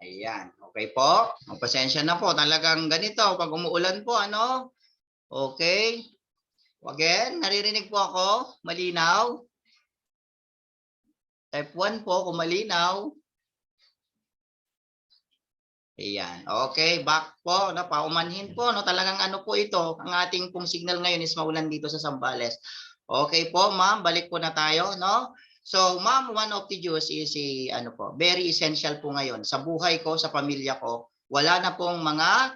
Ayan. Okay po? Pasensya na po. Talagang ganito. Pag umuulan po, ano? Okay. Again, naririnig po ako? Malinaw? Type 1 po kung malinaw. Ayan. Okay, back po, no, paumanhin po, no, talagang ano po ito, ang ating pong signal ngayon is maulan dito sa Zambales. Okay po, ma'am, balik po na tayo, no? So, ma'am, one of the Diyos is ano po, very essential po ngayon sa buhay ko, sa pamilya ko. Wala na pong mga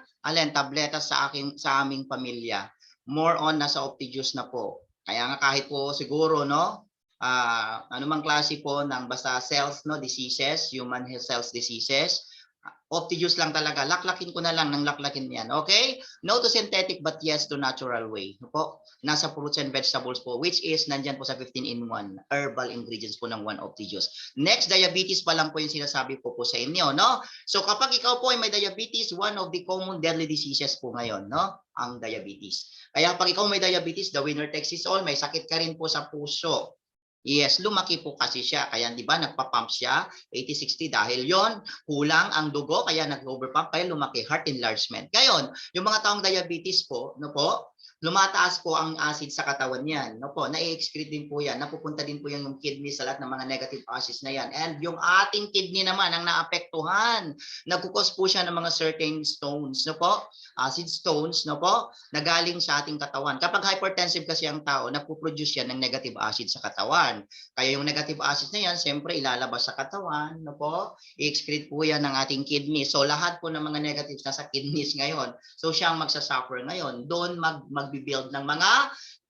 tabletas sa aming pamilya. More on nasa Optijuice na po. Kaya nga kahit po siguro, no, anumang klase po ng basta cells, no, diseases, human cells diseases, Optijuice lang talaga. Laklakin ko na lang ng laklakin yan. Okay? No to synthetic but yes to natural way. Po? Nasa fruits and vegetables po, which is nandyan po sa 15-in-1 herbal ingredients po ng One Optijuice. Next, diabetes pa lang po yung sinasabi po sa inyo. No? So kapag ikaw po ay may diabetes, one of the common deadly diseases po ngayon, no? Ang diabetes. Kaya pag ikaw may diabetes, the winner takes it all. May sakit ka rin po sa puso. Yes, lumaki po kasi siya. Kaya di ba nagpa-pump siya 80-60 dahil yon kulang ang dugo kaya nag-overpump kaya lumaki heart enlargement. Ngayon, yung mga taong diabetes po, no po, lumataas po ang acid sa katawan niyan, no po, na-excrete din po yan, napupunta din po yan yung kidney sa lahat ng mga negative acids na yan. And yung ating kidney naman ang naapektuhan, nagkukos po siya ng mga certain stones, no po, acid stones, no po, na galing sa ating katawan. Kapag hypertensive kasi ang tao, nagpo-produce yan ng negative acid sa katawan. Kaya yung negative acids na yan, siyempre ilalabas sa katawan, no po, i-excrete po yan ng ating kidney. So lahat po ng mga negatives nasa kidneys ngayon. So siya ang magsasuffer ngayon. Doon magbibuild ng mga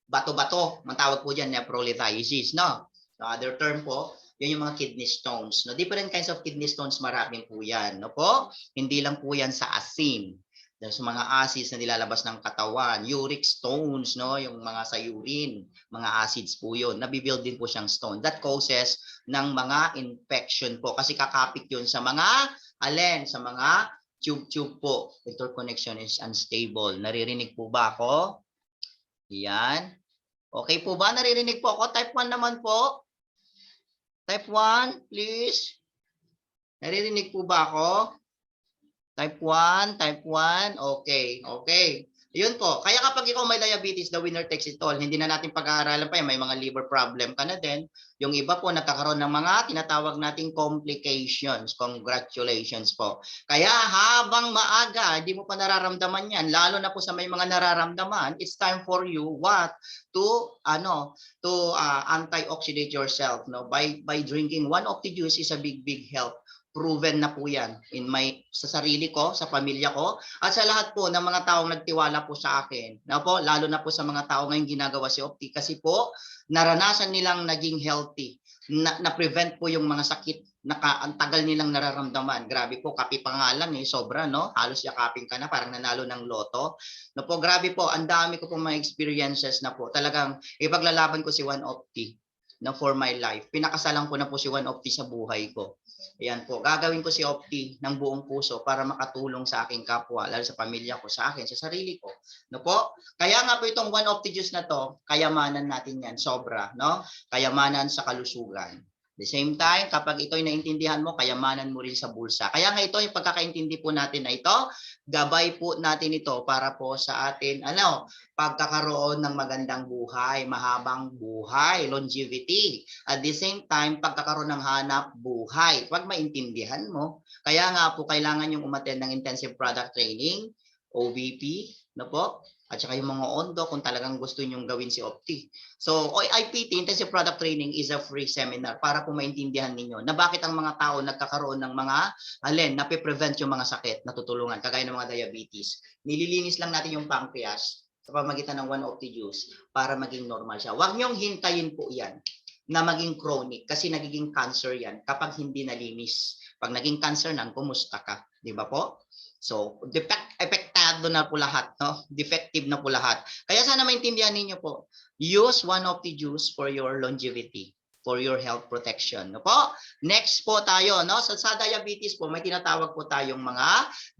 bato-bato. Matawag po dyan, nephrolithiasis, no? So other term po, yan yung mga kidney stones. No? Different kinds of kidney stones, maraming po yan. No po? Hindi lang po yan sa asin. Sa mga acids na nilalabas ng katawan, uric stones, no, yung mga sa urine, mga acids po yun, nabibuild din po siyang stone. That causes ng mga infection po kasi kakapit yun sa mga sa mga tube po. Interconnection is unstable. Naririnig po ba ako? Yan. Okay po ba? Naririnig po ako? Type 1 naman po. Type 1, please. Naririnig po ba ako? Type 1, type 1, okay, okay. Yun po. Kaya kapag ikaw may diabetes, the winner takes it all. Hindi na natin pag-aaralan pa yan. May mga liver problem ka na din. Yung iba po, nagkakaroon ng mga tinatawag nating complications. Congratulations po. Kaya habang maaga, hindi mo pa nararamdaman yan. Lalo na po sa may mga nararamdaman, it's time for you, what? To antioxidate yourself. No? By drinking one Optijuice is a big help. Proven na po yan sa sarili ko, sa pamilya ko, at sa lahat po ng mga taong nagtiwala po sa akin. Na po, lalo na po sa mga tao ngayong ginagawa si Opti kasi po naranasan nilang naging healthy. Na-prevent po yung mga sakit ang tagal nilang nararamdaman. Grabe po, kape pa nga lang sobra, no? Halos yakapin ka na, parang nanalo ng loto. No po, grabe po, ang dami ko po mga experiences na po. Talagang ipaglalaban ko si One Opti na for my life. Pinakasalan ko na po si One Opti sa buhay ko. Ayan po, gagawin ko si Opti ng buong puso para makatulong sa aking kapwa, lalo sa pamilya ko, sa akin, sa sarili ko. No po? Kaya nga po itong One Optijuice na to, kayamanan natin yan, sobra, no? Kayamanan sa kalusugan. At the same time, kapag ito'y naintindihan mo, kayamanan mo rin sa bulsa. Kaya nga ito, yung pagkakaintindi po natin na ito, gabay po natin ito para po sa atin, pagkakaroon ng magandang buhay, mahabang buhay, longevity. At the same time, pagkakaroon ng hanap buhay. Pag maintindihan mo, kaya nga po kailangan yung umattend ng intensive product training, OBP, no po? At saka yung mga ondo kung talagang gusto nyong gawin si Opti. So, IPT, Intensive Product Training, is a free seminar para po maintindihan ninyo na bakit ang mga tao nagkakaroon ng mga nape-prevent yung mga sakit, natutulungan, kagaya ng mga diabetes. Nililinis lang natin yung pancreas sa pamagitan ng One Optijuice para maging normal siya. Huwag nyong hintayin po yan na maging chronic kasi nagiging cancer yan kapag hindi nalinis. Pag naging cancer nan, kumusta ka? Di ba po? So, epektado na po lahat, no? Defective na po lahat. Kaya sana maintindihan ninyo po, use One Optijuice for your longevity. for your health protection. No po? Next po tayo, no? Sa diabetes po, may tinatawag po tayong mga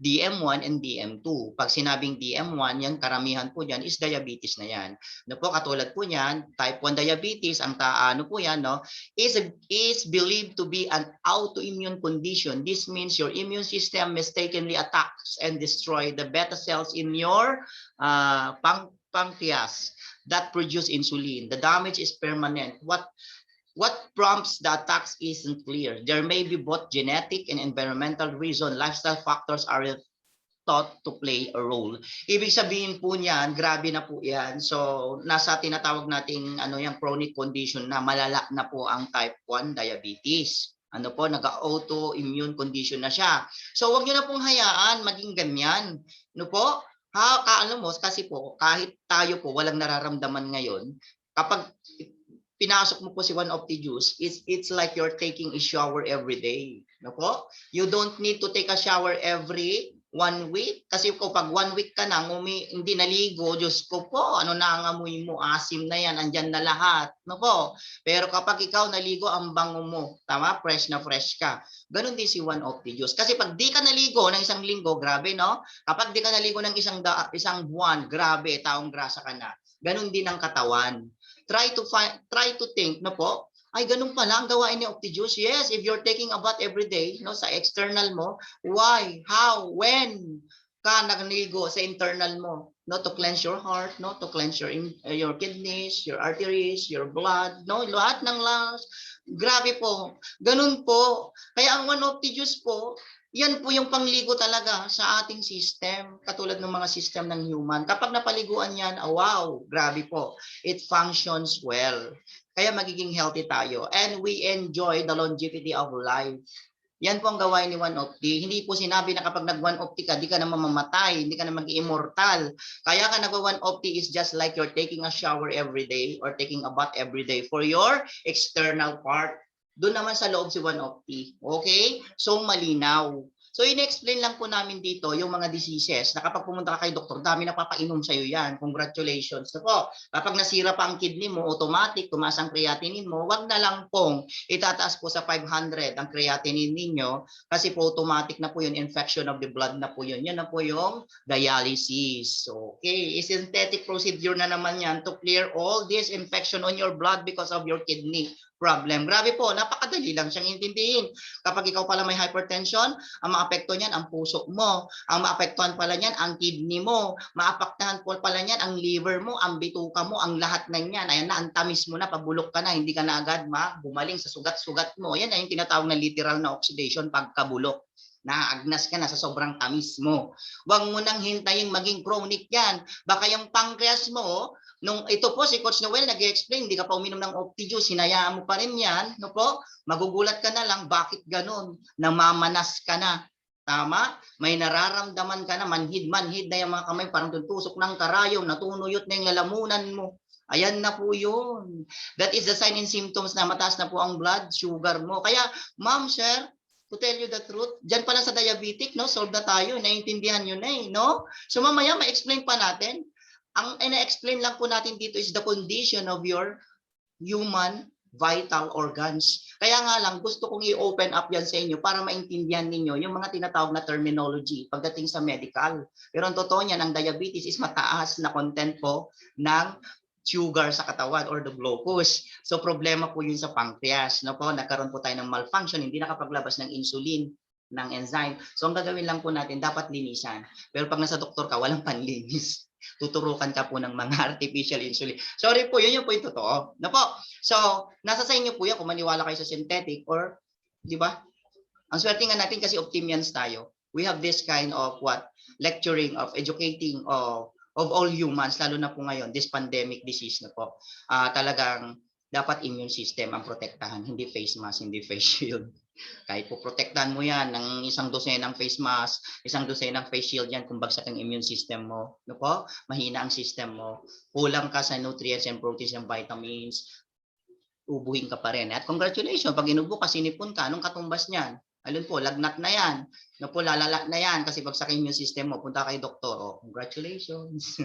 DM1 and DM2. Pag sinabing DM1, yan karamihan po diyan is diabetes na yan. No po, katulad po niyan, type 1 diabetes, ang ano po yan, no, is believed to be an autoimmune condition. This means your immune system mistakenly attacks and destroy the beta cells in your pancreas that produce insulin. The damage is permanent. What prompts the attacks isn't clear. There may be both genetic and environmental reason. Lifestyle factors are thought to play a role. Ibig sabihin po niyan, grabe na po yan. So, nasa tinatawag nating yung chronic condition na malala na po ang type 1 diabetes. Ano po, nag-autoimmune condition na siya. So, wag niyo na pong hayaan maging ganyan. No po? Kasi po, kahit tayo po walang nararamdaman ngayon, kapag pinasok mo po si One Opti Juice, it's like you're taking a shower every day. No po? You don't need to take a shower every 1 week. Kasi kapag 1 week ka na, hindi naligo, Diyos ko po, ano na ang amoy mo, asim na yan, andyan na lahat. No po? Pero kapag ikaw naligo, ang bango mo, tama? Fresh na fresh ka. Ganon din si One Opti Juice. Kasi pag di ka naligo ng isang linggo, grabe, no? Kapag di ka naligo ng isang buwan, grabe, taong grasa ka na. Ganon din ang katawan. Try to think, no po, ay ganun pala ang gawain ni Opti Juice. Yes, if you're taking a bath every day, no, sa external mo, why, how, when ka nagligo sa internal mo, no, to cleanse your heart, no, to cleanse your kidneys, your arteries, your blood, no, lahat ng lungs. Grabe po. Ganun po. Kaya ang One Opti Juice po, yan po yung pangligo talaga sa ating system, katulad ng mga system ng human. Kapag napaliguan yan, wow, grabe po. It functions well. Kaya magiging healthy tayo. And we enjoy the longevity of life. Yan po ang gawain ni One Opti. Hindi po sinabi na kapag nag-One Opti ka, di ka na mamamatay, hindi ka na mag-immortal. Kaya ka nag-One Opti is just like you're taking a shower every day or taking a bath every day for your external part. Doon naman sa loob si One Opti. Okay? So, malinaw. So, in-explain lang po namin dito yung mga diseases na kapag pumunta ka kay doktor, dami na papainom sa'yo yan. Congratulations. So po, kapag nasira pa ang kidney mo, automatic, tumaas ang creatinine mo, wag na lang pong itataas po sa 500 ang creatinine ninyo kasi po automatic na po yun, infection of the blood na po yun. Yan na po yung dialysis. Okay, synthetic procedure na naman yan to clear all this infection on your blood because of your kidney problem. Grabe po, napakadali lang siyang intindihin. Kapag ikaw pala may hypertension, ang maapekto niyan ang puso mo. Ang maapektuhan pala niyan ang kidney mo. Maapektuhan po pala niyan ang liver mo, ang bituka mo, ang lahat na niyan. Ayan na, ang tamis mo na, pabulok ka na, hindi ka na agad bumaling sa sugat-sugat mo. Yan na yung tinatawag na literal na oxidation pagkabulok. Naagnas ka na sa sobrang tamis mo. Huwag mo nang hintayin maging chronic yan. Baka yung pancreas mo, nung ito po si Coach Noel nag-explain, hindi ka pa uminom ng Opti Juice, hinayaan mo pa rin yan, no po? Magugulat ka na lang, bakit ganon? Namamanas ka na. Tama? May nararamdaman ka na, manhid-manhid na yung mga kamay, parang tutusok ng karayom, natunuyot na yung lalamunan mo. Ayan na po yun. That is the sign and symptoms na mataas na po ang blood sugar mo. Kaya, ma'am, sir, to tell you the truth, dyan pala sa diabetic, no, solve na tayo, naiintindihan nyo na no? So mamaya, ma-explain pa natin. Ang ina-explain lang po natin dito is the condition of your human vital organs. Kaya nga lang, gusto kong i-open up yan sa inyo para maintindihan ninyo yung mga tinatawag na terminology pagdating sa medical. Pero ang totoo niyan, ang diabetes is mataas na content po ng sugar sa katawan or the glucose. So problema po yun sa pancreas. No po, nagkaroon po tayo ng malfunction, hindi nakapaglabas ng insulin, ng enzyme. So ang gagawin lang po natin, dapat linisan. Pero pag nasa doktor ka, walang panlinis. Tuturukan ka po ng mga artificial insulin. Sorry po, yun yung po yung totoo. No po? So, nasa sa inyo po yan kung maniwala kayo sa synthetic or, di ba? Ang swerte nga natin kasi optimians tayo. We have this kind of lecturing, of educating of all humans, lalo na po ngayon, this pandemic disease na po. Talagang dapat immune system ang protektahan, hindi face mask, hindi face shield. Kahit po protektahan mo yan ng isang dosenang face mask, isang dosenang face shield yan, kung bagsak ang immune system mo, no po? Mahina ang system mo, kulang ka sa nutrients and proteins and vitamins, ubuhin ka pa rin. At congratulations, pag inubo ka, sinipon ka, anong katumbas niyan? Alin po, lagnat na yan. No po, lalala na yan kasi bagsak ang immune system mo, punta kay doktor. Oh, congratulations,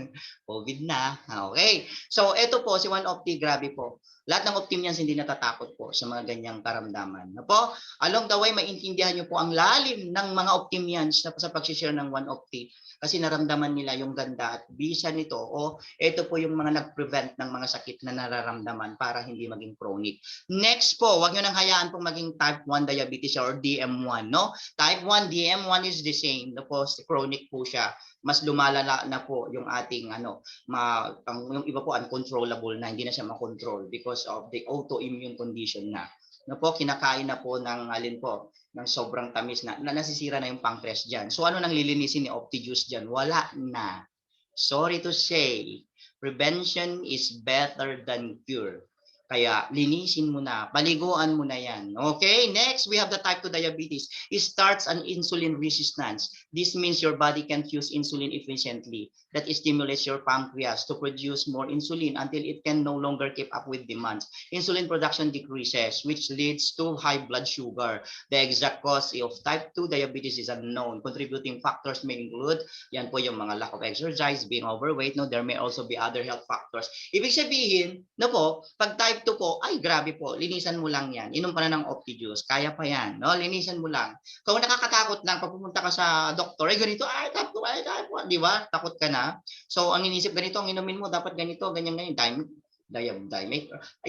COVID na. Okay. So, ito po, si One Opti, grabe po. Lahat ng Optimians hindi natatakot po sa mga ganyang karamdaman. No po? Along the way, maintindihan nyo po ang lalim ng mga Optimians na sa pag-share ng One Opti kasi naramdaman nila yung ganda at bisa nito o ito po yung mga nag-prevent ng mga sakit na nararamdaman para hindi maging chronic. Next po, wag nyo nang hayaan pong maging type 1 diabetes or DM1. No? Type 1, DM1 is the same. No po, chronic po siya. Mas lumalala na po yung ating yung iba po uncontrollable na hindi na siya makontrol because of the autoimmune condition na. No po, kinakain na po ng alin po ng sobrang tamis na nasisira na yung pancreas diyan. So ano nang lilinisin ni Optijuice diyan? Wala na. Sorry to say, prevention is better than cure. Kaya linisin mo na, paliguan mo na yan. Okay, next we have the type 2 diabetes. It starts an insulin resistance. This means your body can't use insulin efficiently. That stimulates your pancreas to produce more insulin until it can no longer keep up with demands. Insulin production decreases, which leads to high blood sugar. The exact cause of type 2 diabetes is unknown. Contributing factors may include, yan po yung mga lack of exercise, being overweight. No, there may also be other health factors. Ibig sabihin, no po, pag type 2 po, ay grabe po, linisan mo lang yan. Inom pa na ng Optijuice, kaya pa yan. No, linisan mo lang. Kung nakakatakot lang, pag pupunta ka sa doktor, ay ganito, ay type 2, ay type 1, di ba? Takot ka na. So, ang inisip ganito, ang inumin mo, dapat ganito, ganyan, ay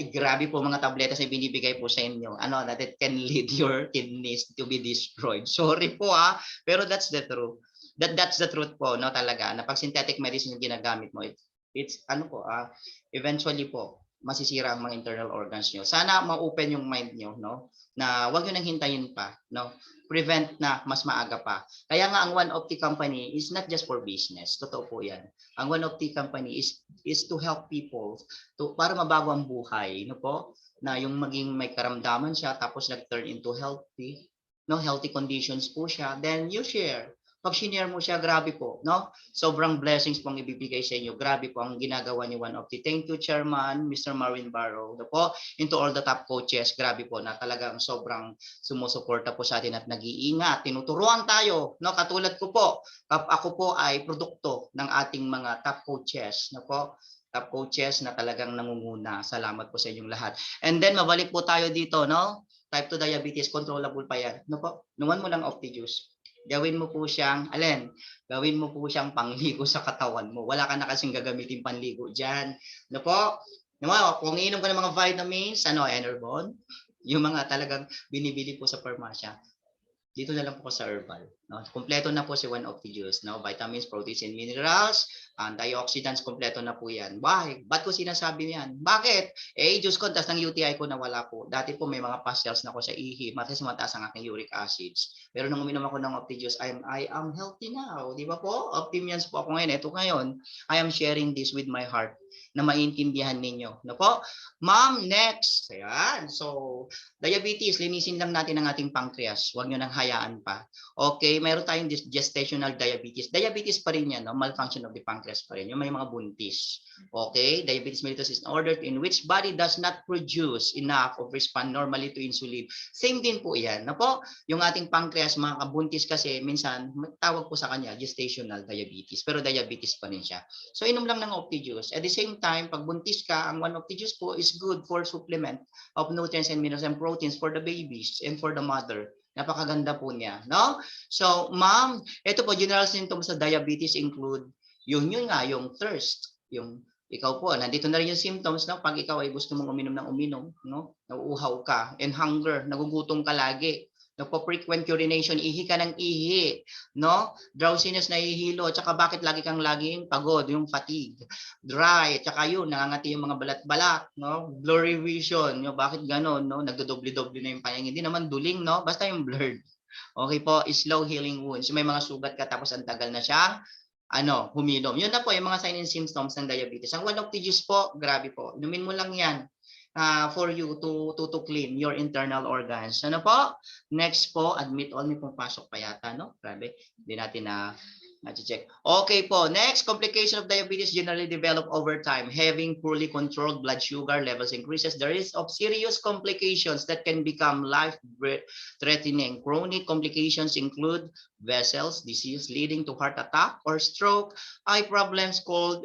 grabe po mga tabletas na binibigay po sa inyo. Ano, that it can lead your kidneys to be destroyed. Sorry po pero that's the truth. That's the truth po, no, talaga. Na pag synthetic medicine yung ginagamit mo, it's eventually po, masisira ang mga internal organs nyo. Sana ma-open yung mind nyo, no? Na wag nyo nang hintayin pa, no? Prevent na mas maaga pa. Kaya nga ang One Opti Company is not just for business. Totoo po yan. Ang One Opti Company is to help people para mabago ang buhay, no po? Na yung maging may karamdaman siya tapos nag-turn into healthy, no? Healthy conditions po siya. Then you share. Pag shinare mo siya, grabe po, no? Sobrang blessings pong ibibigay sa inyo. Grabe po ang ginagawa ni One Opti. Thank you, Chairman, Mr. Marvin Barrow. No po, into all the top coaches, grabe po na talagang sobrang sumusuporta po sa atin at nag-iingat. Tinuturuan tayo, no? Katulad ko po, ako po ay produkto ng ating mga top coaches, no po? Top coaches na talagang nangunguna. Salamat po sa inyong lahat. And then, mabalik po tayo dito, no? Type 2 diabetes, controllable pa yan. No po? Numan mo lang Optijuice. Gawin mo po siyang, gawin mo po siyang pangligo sa katawan mo. Wala ka na kasing gagamitin panligo dyan. No po? Kung iinom ka ng mga vitamins, Enervon, yung mga talagang binibili po sa parmasya, dito na lang po sa herbal. No? Kompleto na po si One Optijuice. No? Vitamins, proteins, and minerals, antioxidants, kompleto na po yan. Why? Ba't ko sinasabi yan? Bakit? Juice ko, tas ng UTI ko nawala po. Dati po may mga pastels na ako sa ihi. Mataas ang aking uric acids. Pero nung uminom ako ng Optijuice, I am healthy now. Di ba po? Optimians po ako ngayon. Ito ngayon, I am sharing this with my heart na maintindihan ninyo. No po? Ma'am, next. Ayan. So, diabetes, linisin lang natin ang ating pancreas. Huwag nyo nang hayaan pa. Okay, mayroon tayong gestational diabetes. Diabetes pa rin yan, no? Malfunction of the pancreas pa rin. Yung may mga buntis. Okay, diabetes mellitus is an order in which body does not produce enough of respond normally to insulin. Same din po yan. No po? Yung ating pancreas, mga kabuntis kasi, minsan, tawag po sa kanya, gestational diabetes. Pero diabetes pa rin siya. So, inom lang ng Optijuice. At the same time, pag buntis ka, ang One Optijuice po is good for supplement of nutrients and minerals and proteins for the babies and for the mother. Napakaganda po niya, no? So, ma'am, ito po, general symptoms sa diabetes include, yung thirst, yung ikaw po, nandito na rin yung symptoms, no? Pag ikaw ay gusto mong uminom ng uminom, no? Nauuhaw ka, and hunger, nagugutom ka lagi, nagpo-frequent urination, ihi ka ng ihi, no? Drowsiness, nahihilo, tsaka bakit laging pagod, yung fatigue, dry, tsaka yun, nangangati yung mga balat-balat, no? Blurry vision, no? Bakit ganon, no? Nagdodoble-doble na yung panyang, hindi naman duling, no? Basta yung blurred. Okay po, slow healing wounds. May mga sugat ka tapos ang tagal na siya, humilom. Yun na po yung mga signs and symptoms ng diabetes. Ang One Optijuice po, grabe po. Inumin mo lang yan. For you to clean your internal organs. Ano po? Next po, admit all, may pumapasok pa yata, no? Grabe, hindi natin check. Okay po, next, complication of diabetes generally develop over time. Having poorly controlled blood sugar levels increases the risk of serious complications that can become life-threatening. Chronic complications include vessels disease leading to heart attack or stroke, eye problems called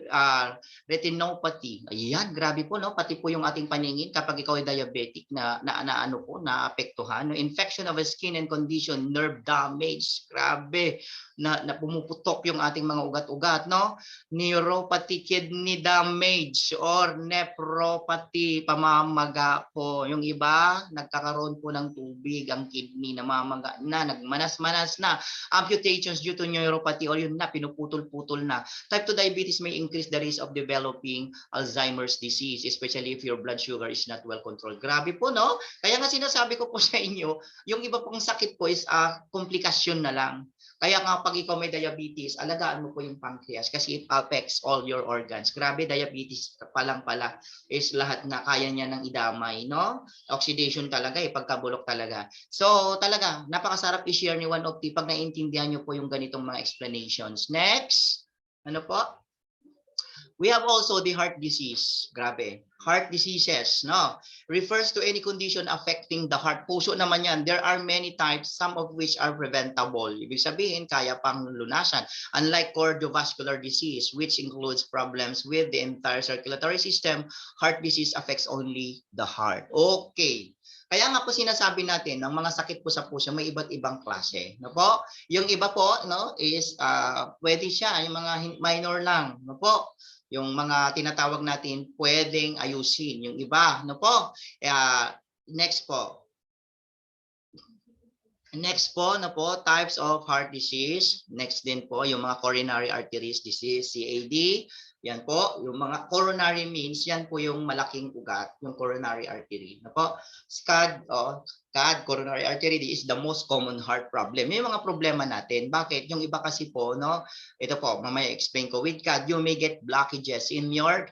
retinopathy. Ayan, grabe po, no? Pati po yung ating paningin kapag ikaw ay diabetic na ano po, na apektuhan. No? Infection of a skin and condition, nerve damage. Grabe, na pumuputok yung ating mga ugat-ugat, no? Neuropathy, kidney damage or nephropathy, pamamaga po. Yung iba, nagkakaroon po ng tubig ang kidney, namamaga na, nagmanas-manas na. Amputations due to neuropathy or yun na, pinuputol-putol na. Type 2 diabetes may increase the risk of developing Alzheimer's disease, especially if your blood sugar is not well controlled. Grabe po, no? Kaya nga sinasabi ko po sa inyo, yung iba pong sakit po is komplikasyon na lang. Kaya nga pag ikaw may diabetes, alagaan mo po yung pancreas kasi it affects all your organs. Grabe, diabetes pa lang pala is lahat na kaya niya ng idamay, no? Oxidation talaga, pagkabulok talaga. So talaga, napakasarap i-share ni One of the pag naiintindihan niyo po yung ganitong mga explanations. Next, ano po? We have also the heart disease. Grabe. Heart diseases, no? Refers to any condition affecting the heart. Puso naman yan. There are many types, some of which are preventable. Ibig sabihin, kaya pang lunasan. Unlike cardiovascular disease, which includes problems with the entire circulatory system, heart disease affects only the heart. Okay. Kaya nga po sinasabi natin, ng mga sakit po sa puso, may iba't ibang klase. No po? Yung iba po, no, is pwede siya, yung mga minor lang. No po? Yung mga tinatawag natin pwedeng ayusin. Yung iba, no po? Next po. Next po, no po, types of heart disease. Next din po, yung mga coronary arteries disease, CAD. Yan po, yung mga coronary means, yan po yung malaking ugat, yung coronary artery. No po? SCAD, CAD, coronary artery is the most common heart problem. May mga problema natin. Bakit? Yung iba kasi po, no? Ito po, mamaya explain ko. With CAD, you may get blockages in your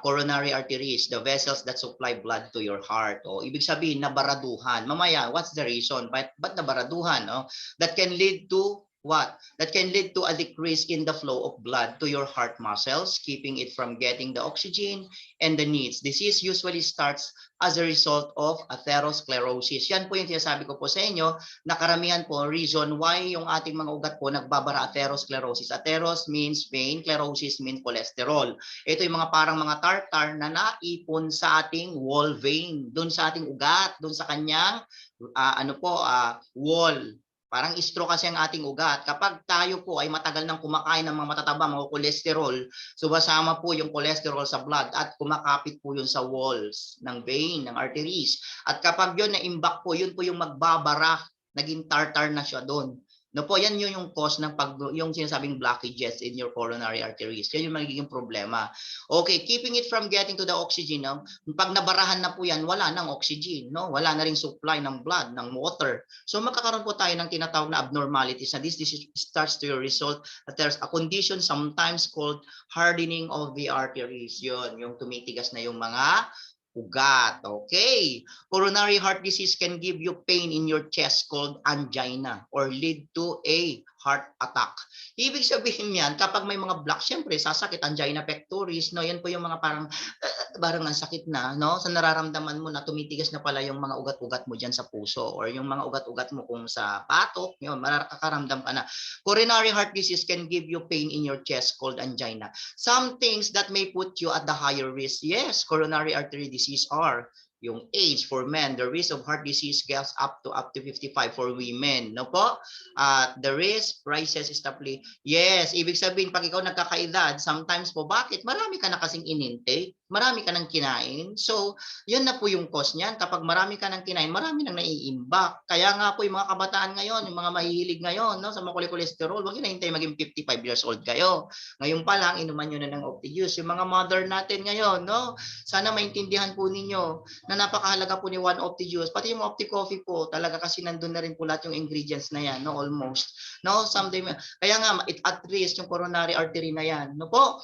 coronary arteries, the vessels that supply blood to your heart. O ibig sabihin, nabaraduhan. Mamaya, what's the reason? Ba't nabaraduhan? No? That can lead to what? That can lead to a decrease in the flow of blood to your heart muscles, keeping it from getting the oxygen and the needs. Disease usually starts as a result of atherosclerosis. Yan po yung sinasabi ko po sa inyo, na karamihan po, reason why yung ating mga ugat po nagbabara, atherosclerosis. Atheros means vein, sclerosis means cholesterol. Ito yung mga parang mga tartar na naipon sa ating wall vein, doon sa ating ugat, doon sa kanyang wall. Parang istro kasi ang ating ugat. Kapag tayo po ay matagal nang kumakain ng mga matataba, mga cholesterol, sumasama po yung cholesterol sa blood at kumakapit po yun sa walls ng vein, ng arteries. At kapag yun na-imbak po, yun po yung magbabara, naging tartar na siya doon. No po, yan yung cause ng yung sinasabing blockages in your coronary arteries. Yan yung magiging problema. Okay, keeping it from getting to the oxygen. No? Pag nabarahan na po yan, wala nang oxygen. No? Wala na rin supply ng blood, ng water. So magkakaroon po tayo ng tinatawag na abnormalities. Na this starts to result that there's a condition sometimes called hardening of the arteries. Yun, yung tumitigas na yung mga ugat. Okay. Coronary heart disease can give you pain in your chest called angina or lead to a heart attack. Ibig sabihin yan, kapag may mga block, syempre sasakit, angina pectoris, no? Yan po yung mga parang ang sakit na, no? Sa nararamdaman mo na tumitigas na pala yung mga ugat-ugat mo dyan sa puso or yung mga ugat-ugat mo kung sa batok, yun, makakaramdam ka na. Coronary heart disease can give you pain in your chest called angina. Some things that may put you at the higher risk. Yes, coronary artery disease are yung age for men, the risk of heart disease gets up to 55 for women. No po? The risk rises stably. Yes, ibig sabihin pag ikaw nagkakaedad, sometimes po, bakit? Marami ka na kasing in-intake, marami ka nang kinain. So, yun na po yung cause niyan. Kapag marami ka nang kinain, marami nang naiimbak. Kaya nga po yung mga kabataan ngayon, yung mga mahihilig ngayon, no, sa mga cholesterol, wag yun hintay maging 55 years old kayo. Ngayon pa lang, inuman nyo na ng Optijuice. Yung mga mother natin ngayon, no, sana maintindihan po ninyo na napakahalaga po ni One Optijuice. Pati yung Opti Coffee po, talaga kasi nandun na rin po lahat yung ingredients na yan, no, almost. No, someday, kaya nga, at risk yung coronary artery na yan, no po?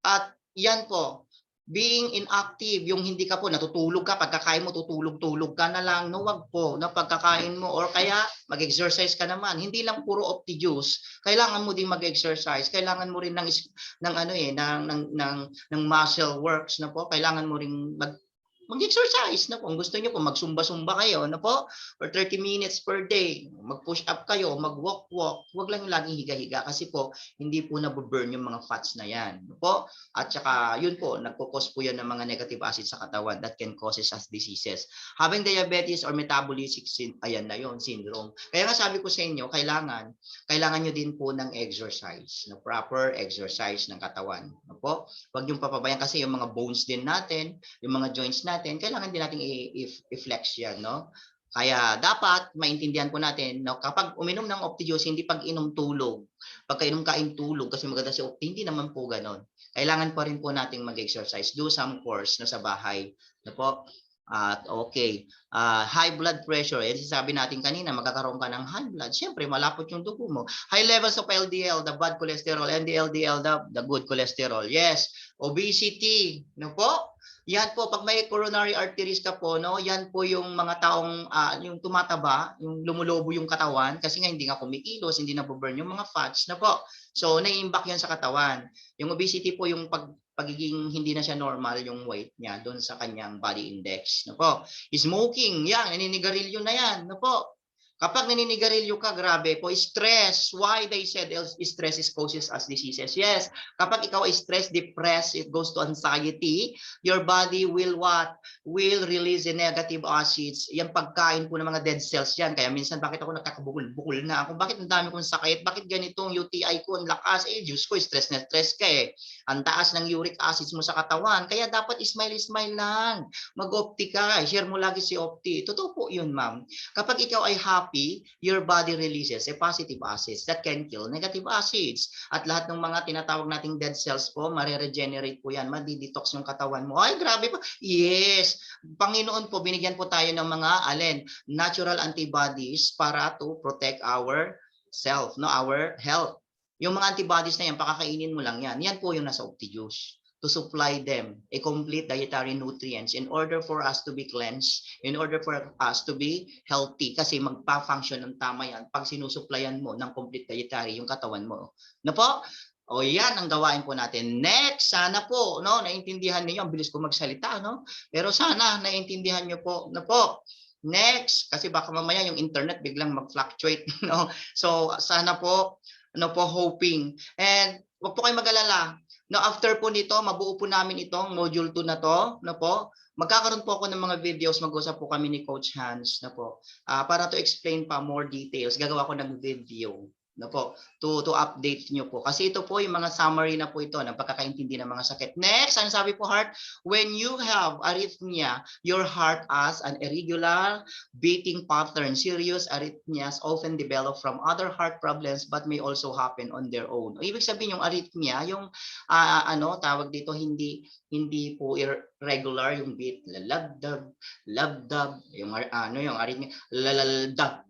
At yan po, being inactive, yung hindi ka po natutulog ka, pagkakain mo tutulog-tulog ka na lang, no, wag po, na pagkakain mo, or kaya mag-exercise ka naman, hindi lang puro Optijuice, kailangan mo din mag-exercise, kailangan mo rin ng muscle works na po, kailangan mo rin mag-exercise na po. Kung gusto niyo po magsumba-sumba kayo na po for 30 minutes per day. Mag-push up kayo, mag-walk-walk. Huwag lang yung laging higa-higa kasi po hindi po nabu-burn yung mga fats na yan. No po? At saka yun po, nagko-cause po yan ng mga negative acids sa katawan that can causes us diseases. Having diabetes or metabolic ayan na yun, syndrome. Kaya nga sabi ko sa inyo, kailangan nyo din po ng exercise, no? Proper exercise ng katawan. No po? Huwag yung papabayaan kasi yung mga bones din natin, yung mga joints natin, kailangan din natin i-flex yan, no? Kaya dapat maintindihan po natin, no, kapag uminom ng Opti-Juice, hindi pag-inom tulog. Pagka-inom kain tulog kasi maganda si Opti, hindi naman po ganon. Kailangan pa rin po nating mag-exercise, do some course no, sa bahay. No po? At okay, high blood pressure, eh, sabi natin kanina, magkakaroon ka ng high blood, siyempre malapot yung dugo mo. High levels of LDL, the bad cholesterol, and the LDL, the good cholesterol. Yes, obesity, no po? Yan po, pag may coronary arteries ka po, no, yan po yung mga taong yung tumataba, yung lumulobo yung katawan kasi nga hindi nga kumikilos, hindi na burn yung mga fats na po. So, nai-impact yan sa katawan. Yung obesity po yung pagiging hindi na siya normal yung weight niya doon sa kanyang body index. No po. Smoking, yan, naninigarilyo na yan. No po. Kapag naninigarilyo ka, grabe po, stress. Why they said stress is causes us diseases? Yes, kapag ikaw ay stressed, depressed, it goes to anxiety, your body will what? Will release the negative acids. Yan pagkain po ng mga dead cells yan. Kaya minsan, bakit ako nakakabukol-bukol na ako? Bakit ang dami kong sakit? Bakit ganitong UTI ko, ang lakas? Eh, Diyos ko, stress na stress ka eh. Ang taas ng uric acids mo sa katawan. Kaya dapat smile-smile lang. Mag-opti ka. Share mo lagi si Opti. Totoo po yun, ma'am. Kapag ikaw ay happy, your body releases a positive acids that can kill negative acids. At lahat ng mga tinatawag nating dead cells po, mariregenerate po yan, madi-detox yung katawan mo. Ay, grabe po. Yes, Panginoon po, binigyan po tayo ng mga natural antibodies para to protect our self, no, our health. Yung mga antibodies na yan, pakakainin mo lang yan. Yan po yung nasa Opti-Juice to supply them a complete dietary nutrients in order for us to be cleansed, in order for us to be healthy. Kasi magpa-function ng tama yan pag sinusupplyan mo ng complete dietary yung katawan mo. Na po? O yan ang gawain po natin. Next, sana po, no, naintindihan niyo, ang bilis ko magsalita, no? Pero sana naintindihan niyo po, na po. Next, kasi baka mamaya yung internet biglang mag-fluctuate, no? So, sana po, no po, hoping. And wag po kayong mag-alala. No, after po nito, mabuo po namin itong module 2 na to, no po. Magkakaroon po ako ng mga videos, mag-usap po kami ni Coach Hans, na po. Para to explain pa more details, gagawa ko ng video, no po, to update nyo po. Kasi ito po yung mga summary na po ito ng pagkakaintindi ng mga sakit. Next, ang sabi po, heart, when you have arrhythmia, your heart has an irregular beating pattern. Serious arrhythmias often develop from other heart problems but may also happen on their own. Ibig sabihin yung arrhythmia, yung tawag dito, hindi po irregular yung beat, labdab, yung yung arrhythmia, lalalabdab,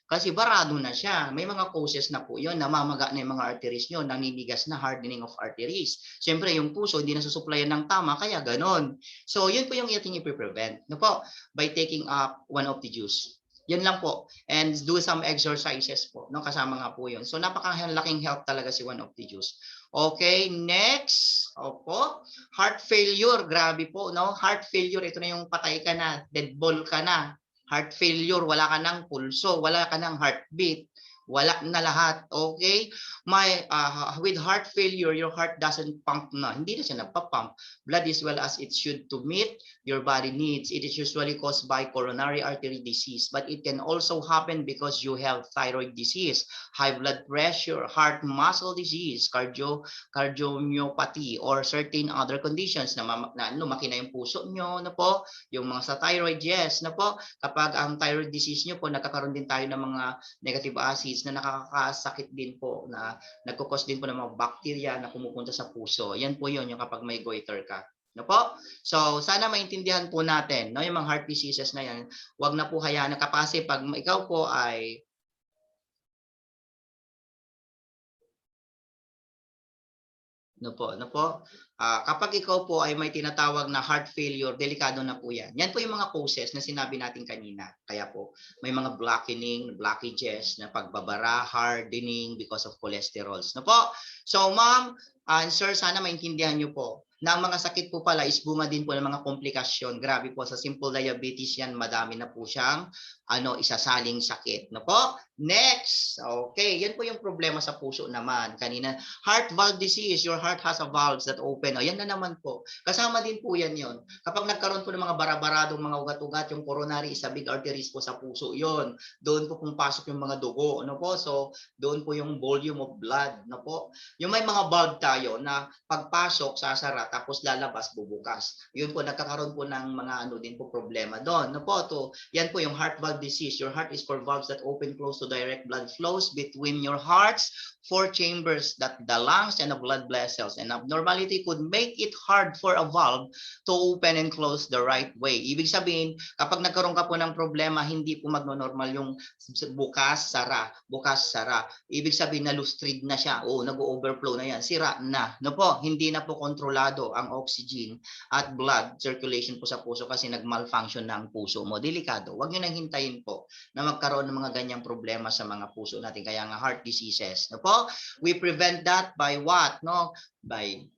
kasi barado na siya. May mga causes na po yun, namamaga na yung mga arteries nyo, naninigas na, hardening of arteries. Siyempre, yung puso hindi nasusuplayan ng tama, kaya ganon. So, yun po yung ating i-prevent. No po? By taking up one of the juice. Yan lang po. And do some exercises po. No? Kasama nga po yun. So, napakalaking help talaga si one of the juice. Okay, next. Opo. Heart failure, grabe po, no? Heart failure, ito na yung patay ka na, dead ball ka na. Heart failure, wala ka ng pulso, wala ka ng heartbeat, wala na lahat. Okay? With heart failure, your heart doesn't pump na. Hindi na siya nagpa-pump. Blood as well as it should to meet your body needs. It is usually caused by coronary artery disease, but it can also happen because you have thyroid disease, high blood pressure, heart muscle disease, cardiomyopathy, or certain other conditions na lumaki na yung puso nyo, na po, yung mga sa thyroid, yes, na po, kapag ang thyroid disease nyo po, nagkakaroon din tayo ng mga negative acids na nakakasakit din po, na nagkukos din po ng mga bacteria na pumupunta sa puso. Yan po yun, yung kapag may goiter ka. No po? So, sana maintindihan po natin, no, yung mga heart diseases na yan, wag na po hayaan na kapase pag ikaw po ay kapag ikaw po ay may tinatawag na heart failure, delikado na po yan. Yan po yung mga causes na sinabi natin kanina. Kaya po, may mga blockages na pagbabara, hardening because of cholesterols. So ma'am and sir, sana maintindihan nyo po. na ang mga sakit po pala is bunga din po ng mga komplikasyon. Grabe po, sa simple diabetes yan, madami na po siyang isasaling sakit. No po? Next. Okay, yan po yung problema sa puso naman. Kanina, heart valve disease, your heart has a valves that open. O, yan na naman po. Kasama din po yan yon. Kapag nagkaroon po ng mga barabaradong mga ugat-ugat, yung coronary is a big arteries po sa puso. Yon. Doon po pumasok yung mga dugo. No po? So, doon po yung volume of blood. No po? Yung may mga valve tayo na pagpasok, sasara, tapos lalabas, bubukas. Yun po, nagkakaroon po ng mga din po problema doon. No po? To, yan po yung heart valve disease. Your heart is for valves that open close to direct blood flows between your heart's 4 chambers, that the lungs and the blood vessels. And abnormality could make it hard for a valve to open and close the right way. Ibig sabihin, kapag nagkaroon ka po ng problema, hindi po magno-normal yung bukas, sara, bukas, sara. Ibig sabihin na lustrid na siya. O, nag-overflow na yan. Sira na. No po, hindi na po kontrolado ang oxygen at blood circulation po sa puso kasi nag-malfunction na ang puso mo. Delikado. Huwag nyo nang hintayin po na magkaroon ng mga ganyang problema sa mga puso natin. Kaya nga heart diseases. No po? We prevent that by what? No? By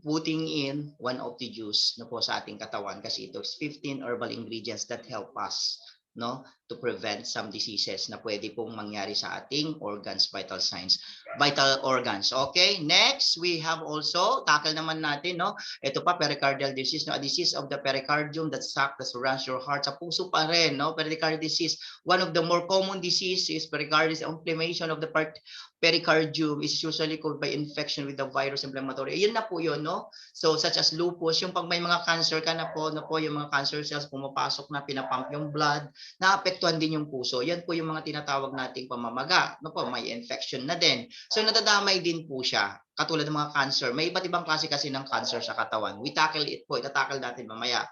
putting in one of the juice no po sa ating katawan kasi ito is 15 herbal ingredients that help us no to prevent some diseases na pwede pong mangyari sa ating organs, vital signs, vital organs. Okay, next we have also tackle naman natin no ito pa pericardial disease, no, a disease of the pericardium that surrounds your heart. Sa puso pa rin no, pericardial disease. One of the more common disease is pericarditis, inflammation of the pericardium is usually caused by infection with the virus inflammatory. Yun na po yun, no? So, such as lupus, yung pag may mga cancer ka na po, yung mga cancer cells pumapasok na, pinapump yung blood, naapektuhan din yung puso. Yan po yung mga tinatawag nating pamamaga. No po, may infection na din. So, nadadamay din po siya. Katulad ng mga cancer. May iba't ibang klase kasi ng cancer sa katawan. We tackle it po. Itatakal natin mamaya.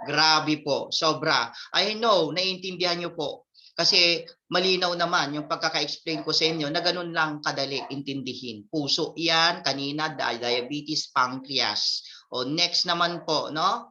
Grabe po. Sobra. I know, naiintindihan nyo po. Kasi malinaw naman yung pagkaka-explain ko sa inyo na ganun lang kadali intindihin. Puso yan, kanina diabetes, pancreas. O next naman po, no?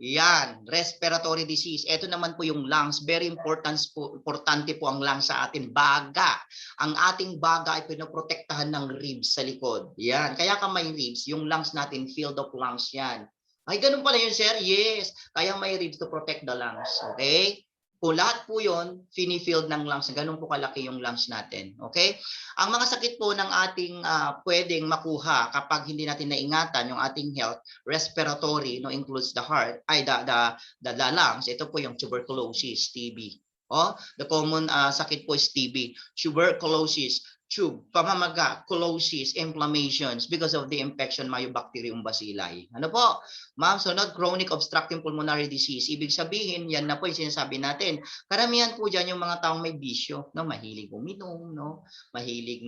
Yan, respiratory disease. Ito naman po yung lungs. Very importante po ang lungs sa atin. Baga. Ang ating baga ay pinoprotektahan ng ribs sa likod. Yan. Kaya ka may ribs, yung lungs natin, field of lungs yan. Ay, ganun pala yun, sir? Yes. Kaya may ribs to protect the lungs. Okay? Kung lahat po yun, fini-filled ng lungs. Ganun po kalaki yung lungs natin. Okay? Ang mga sakit po ng ating pwedeng makuha kapag hindi natin naingatan yung ating health, respiratory, no, includes the heart, ay the lungs. Ito po yung tuberculosis, TB. Oh, the common sakit po is TB, tuberculosis, tube, pamamaga, colosis, inflammations because of the infection Mycobacterium bacilli. Ano po? Ma'am, sunod, chronic obstructive pulmonary disease. Ibig sabihin, yan na po yung sinasabi natin. Karamihan po dyan yung mga taong may bisyo, no? Mahilig uminom, no? Mahilig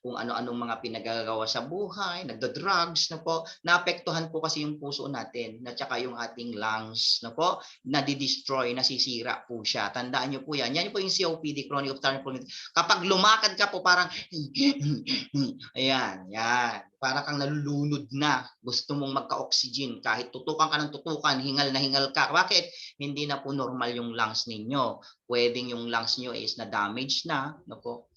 kung ano-anong mga pinagagawa sa buhay, nagda-drugs, no po? Naapektuhan po kasi yung puso natin, at saka yung ating lungs, no po? Nadi-destroy, nasisira po siya. Tandaan nyo po yan. Yan po yung COPD, chronic obstructive pulmonary. Kapag lumakad ka po, parang ayan, yan. Para kang nalulunod na. Gusto mong magka-oxygen. Kahit tutukan ka ng tutukan, hingal na hingal ka. Bakit? Hindi na po normal yung lungs ninyo. Pwedeng yung lungs nyo is na-damage na. No po?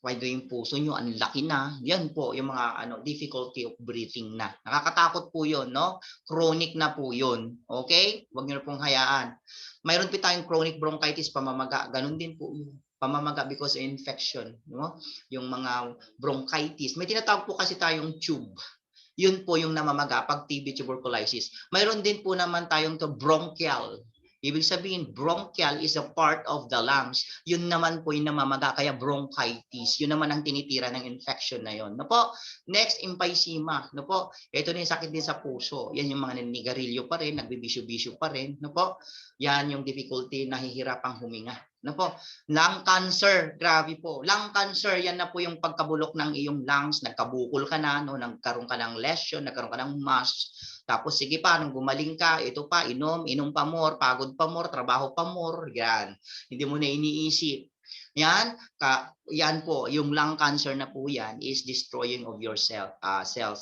Pwede yung puso nyo, ang laki na. Yan po, yung mga difficulty of breathing na. Nakakatakot po yun, no? Chronic na po yun. Okay? Huwag nyo na pong hayaan. Mayroon po tayong chronic bronchitis, pamamaga. Ganun din po yun. Pamamaga because of infection, no? Yung mga bronchitis. May tinatawag po kasi tayong tube. Yun po yung namamaga pag TB tuberculosis. Mayroon din po naman tayong bronchial. Ibig sabihin, bronchial is a part of the lungs. Yun naman po yung namamaga, kaya bronchitis. Yun naman ang tinitira ng infection na yun. No po? Next, emphysema. No po? Ito na yung sakit din sa puso. Yan yung mga naninigarilyo pa rin, nagbibisyo-bisyo pa rin. No po? Yan yung difficulty, nahihirapang huminga. No po? Lung cancer, grabe po. Lung cancer, yan na po yung pagkabulok ng iyong lungs, nagkabukol ka na, no? Nagkaroon ka ng lesion, nagkaroon ka ng mass. Tapos sige pa, nung gumaling ka, ito pa, inom pa more, pagod pa more, trabaho pa more, yan. Hindi mo na iniisip. Yan, yan po, yung lung cancer na po yan is destroying of your cells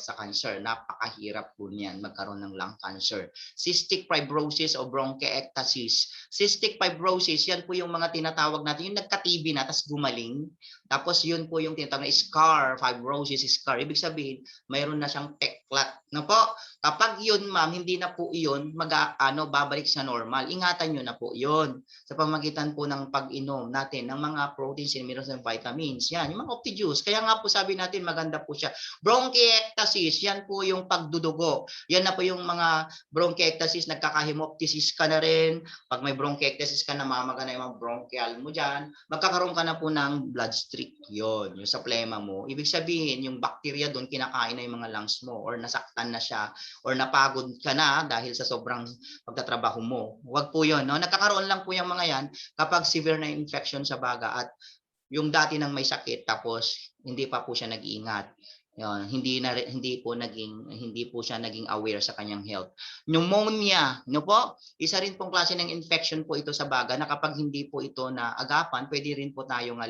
sa cancer. Napakahirap po niyan magkaroon ng lung cancer. Cystic fibrosis o bronchiectasis. Cystic fibrosis, yan po yung mga tinatawag natin, yung nagka-TB na, tapos gumaling. Tapos yun po yung tinatawag na scar, fibrosis, scar. Ibig sabihin, mayroon na siyang peklat. No po? Kapag yun, ma'am, hindi na po yun babalik sa normal. Ingatan nyo na po yun sa pamagitan po ng pag-inom natin ng mga proteins and minerals and vitamins. Yan, yung mga Opti-Juice. Kaya nga po sabi natin maganda po siya. Bronchiectasis, yan po yung pagdudugo. Yan na po yung mga bronchiectasis, nagkakahemoptysis ka na rin. Pag may bronchiectasis ka, namamaga na yung mga bronchial mo dyan, magkakaroon ka na po ng blood streak. Yun, yung sa plema mo. Ibig sabihin, yung bacteria doon kinakain na yung mga lungs mo or nasaktan na siya or napagod ka na dahil sa sobrang pagtatrabaho mo. Huwag po yun. No? Nagkakaroon lang po yung mga yan kapag severe na infection sa baga at yung dati nang may sakit tapos hindi pa po siya nag-iingat. Yun, hindi po siya naging aware sa kanyang health. Pneumonia, no po? Isa rin pong klase ng infection po ito sa baga na kapag hindi po ito na agapan, pwede rin po tayong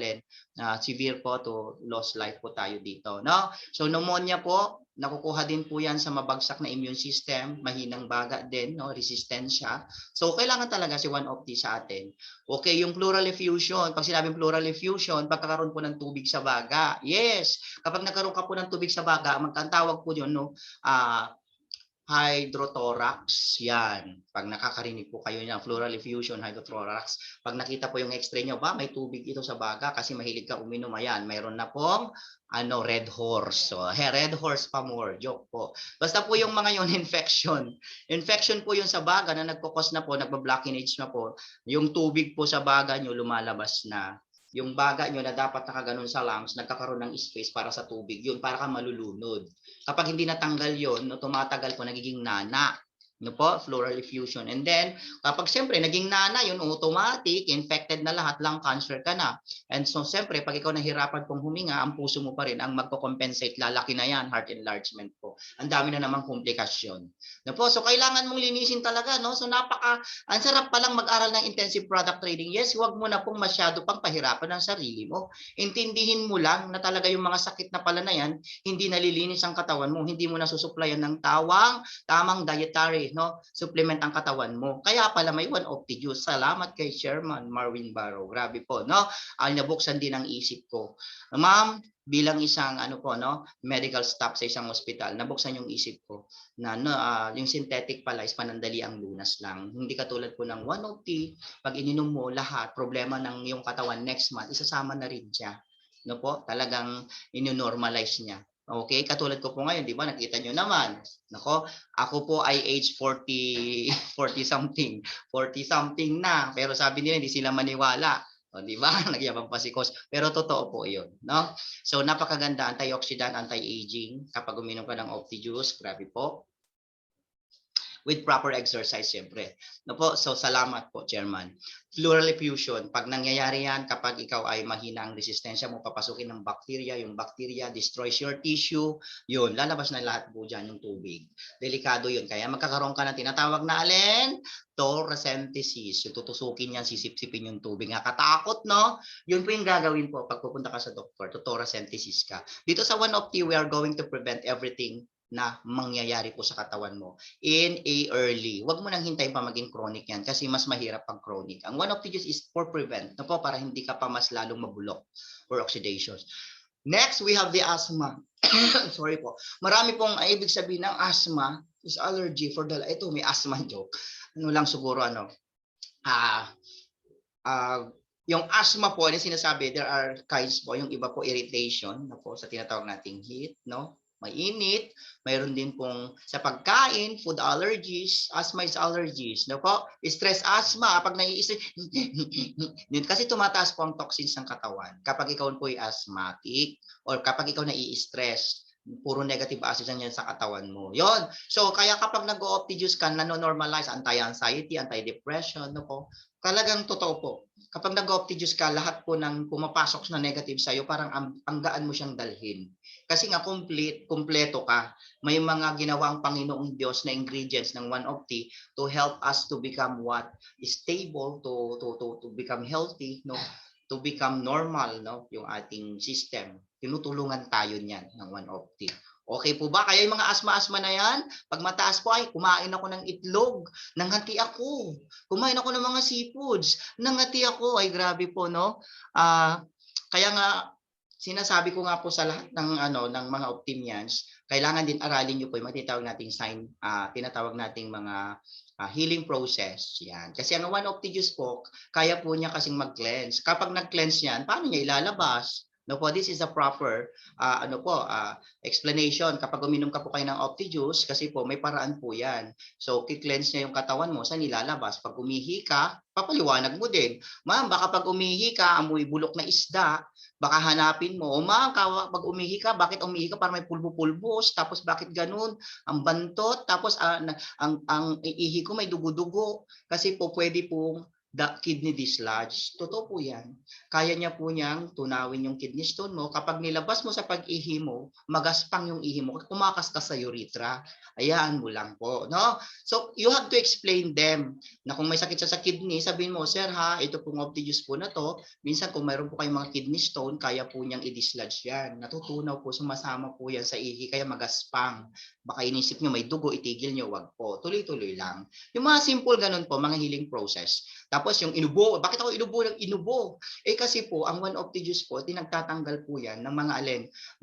severe po to lost life po tayo dito, no? So pneumonia po, nakukuha din po yan sa mabagsak na immune system, mahinang baga din, no? Resistensya. So kailangan talaga si 1OPT sa atin. Okay, yung pleural effusion, pag sinabing pleural effusion, pagkakaroon po ng tubig sa baga. Yes, kapag nagkaroon ka po ng tubig sa baga, magkatawag po yun, no? Hydrothorax, yan. Pag nakakarinig po kayo ng pleural effusion, hydrothorax, pag nakita po yung x-ray nyo, ba, may tubig ito sa baga kasi mahilig ka uminom, ayan, mayroon na pong red horse. So, red horse pa more, joke po. Basta po yung mga yun, infection. Infection po yung sa baga na nagkukos na po, nagba-blockinage na po. Yung tubig po sa baga nyo, lumalabas na. Yung baga nyo na dapat nakaganon sa lungs, nagkakaroon ng space para sa tubig. Yun, para ka malulunod. Kapag hindi natanggal yun, no, tumatagal po, nagiging nana. No po, pleural effusion. And then, kapag siyempre naging nana yun, automatic, infected na lahat, lung cancer ka na. And so, siyempre, pag ikaw nahirapan pong huminga, ang puso mo pa rin ang magko-compensate, lalaki na yan, heart enlargement po. Ang dami na namang komplikasyon. No po, so kailangan mong linisin talaga, no? So, ang sarap palang mag-aral ng intensive product trading. Yes, huwag mo na pong masyado pang pahirapan ang sarili mo. Intindihin mo lang na talaga yung mga sakit na pala na yan, hindi nalilinis ang katawan mo, hindi mo nasusuplayan ng tamang dietary, no, supplement ang katawan mo. Kaya pala may 1OPT-Juice. Salamat kay Chairman Marvin Barrow. Grabe po, no? Nabuksan din ang isip ko. Ma'am, bilang isang medical staff sa isang ospital, nabuksan yung isip ko na yung synthetic pala is panandali ang lunas lang. Hindi katulad po ng 1OPT, pag ininom mo lahat, problema ng yung katawan next month, isasama na rin siya. No po, talagang ino-normalize niya. Okay, katulad ko po ngayon, di ba? Nakita nyo naman. Nako, ako po ay age 40 something na. Pero sabi nila, hindi sila maniwala. O, di ba? Nagyabang pa si Coach. Pero totoo po 'yun, no? So napakaganda, antioxidant, anti-aging kapag uminom ka ng Opti-Juice, grabe po. With proper exercise, siyempre. No po, so salamat po, Chairman. Pleural effusion, pag nangyayari yan, kapag ikaw ay mahina ang resistensya mo, papasukin ng bacteria, yung bacteria destroys your tissue, yun, lalabas na lahat po dyan yung tubig. Delikado yun, kaya magkakaroon ka ng tinatawag na thoracentesis, yung tutusukin yan, sisip-sipin yung tubig. Nakatakot, no? Yun po yung gagawin po pag pupunta ka sa doktor, thoracentesis ka. Dito sa 1OPT, we are going to prevent everything na mangyayari po sa katawan mo in a early. Huwag mo nang hintayin pa maging chronic yan kasi mas mahirap pang chronic. Ang 1OPT-Juice is for prevent, no po, para hindi ka pa mas lalong mabulok or oxidation. Next, we have the asthma. Sorry po. Marami pong ibig sabihin ng asthma is allergy for the... Ito, may asthma joke. Ano lang siguro, yung asthma po, ano sinasabi, there are kinds po, yung iba po irritation, no po, sa tinatawag nating heat, no? Mainit, mayroon din pong sa pagkain, food allergies, asthma is allergies, no po? Stress asthma, pag nai-stress, kasi tumataas po ang toxins ng katawan. Kapag ikaw po ay asthmatic or kapag ikaw nai-stress, puro negative acid yan sa katawan mo. Yon. So, kaya kapag nag-Opti-Juice ka, nano-normalize anti-anxiety, anti-depression, no po? Talagang totoo po. Kapag nag-Opti-Juice ka, lahat po ng pumapasok na negative sa'yo, parang ang gaan mo siyang dalhin. Kasi nga kumpleto ka. May mga ginawang Panginoong Diyos na ingredients ng 1OPT to help us to become stable, to become healthy, no? To become normal, no? Yung ating system. Tinutulungan tayo niyan ng 1OPT. Okay po ba? Kaya yung mga asma-asma na yan, pag mataas po ay kumain ako ng itlog, nangati ako. Kumain ako ng mga seafoods, nangati ako. Ay grabe po, no? Kaya nga, sinasabi ko nga po sa lahat ng ng mga optimians, kailangan din aralin niyo po yung tinatawag nating tinatawag nating mga healing process. Yan. Kasi ang one of the juice po, kaya po niya kasing mag-cleanse. Kapag nag-cleanse yan, paano niya ilalabas? No po, this is a proper explanation. Kapag uminom ka po kayo ng Opti-Juice, kasi po may paraan po yan. So, ki-cleanse niya yung katawan mo, saan ilalabas? Pag umihi ka, papaliwanag mo din. Ma'am, baka pag umihi ka, amoy bulok na isda, baka hanapin mo, o ma'am, pag umihi ka, bakit umihi ka? Para may pulbo-pulbos, tapos bakit ganun? Ang bantot, tapos ang ihi ko may dugo-dugo. Kasi po pwede pong kidney dislodge. Totoo po yan. Kaya niya po niyang tunawin yung kidney stone mo. Kapag nilabas mo sa pag-ihi mo, magaspang yung ihi mo, kumakas ka sa urethra. Ayaan mo lang po. No? So, you have to explain them na kung may sakit sa kidney, sabihin mo, sir ha, ito pong Opti-Juice po na to. Minsan kung mayroon po kayong mga kidney stone, kaya po niyang i-dislodge yan. Natutunaw po, sumasama po yan sa ihi, kaya magaspang. Baka inisip nyo may dugo, itigil nyo, wag po. Tuloy-tuloy lang. Yung mga simple ganun po, mga healing process. Tapos yung inubo, bakit ako inubo ng inubo? Kasi po, ang one of the juice po, tinagtatanggal po yan ng mga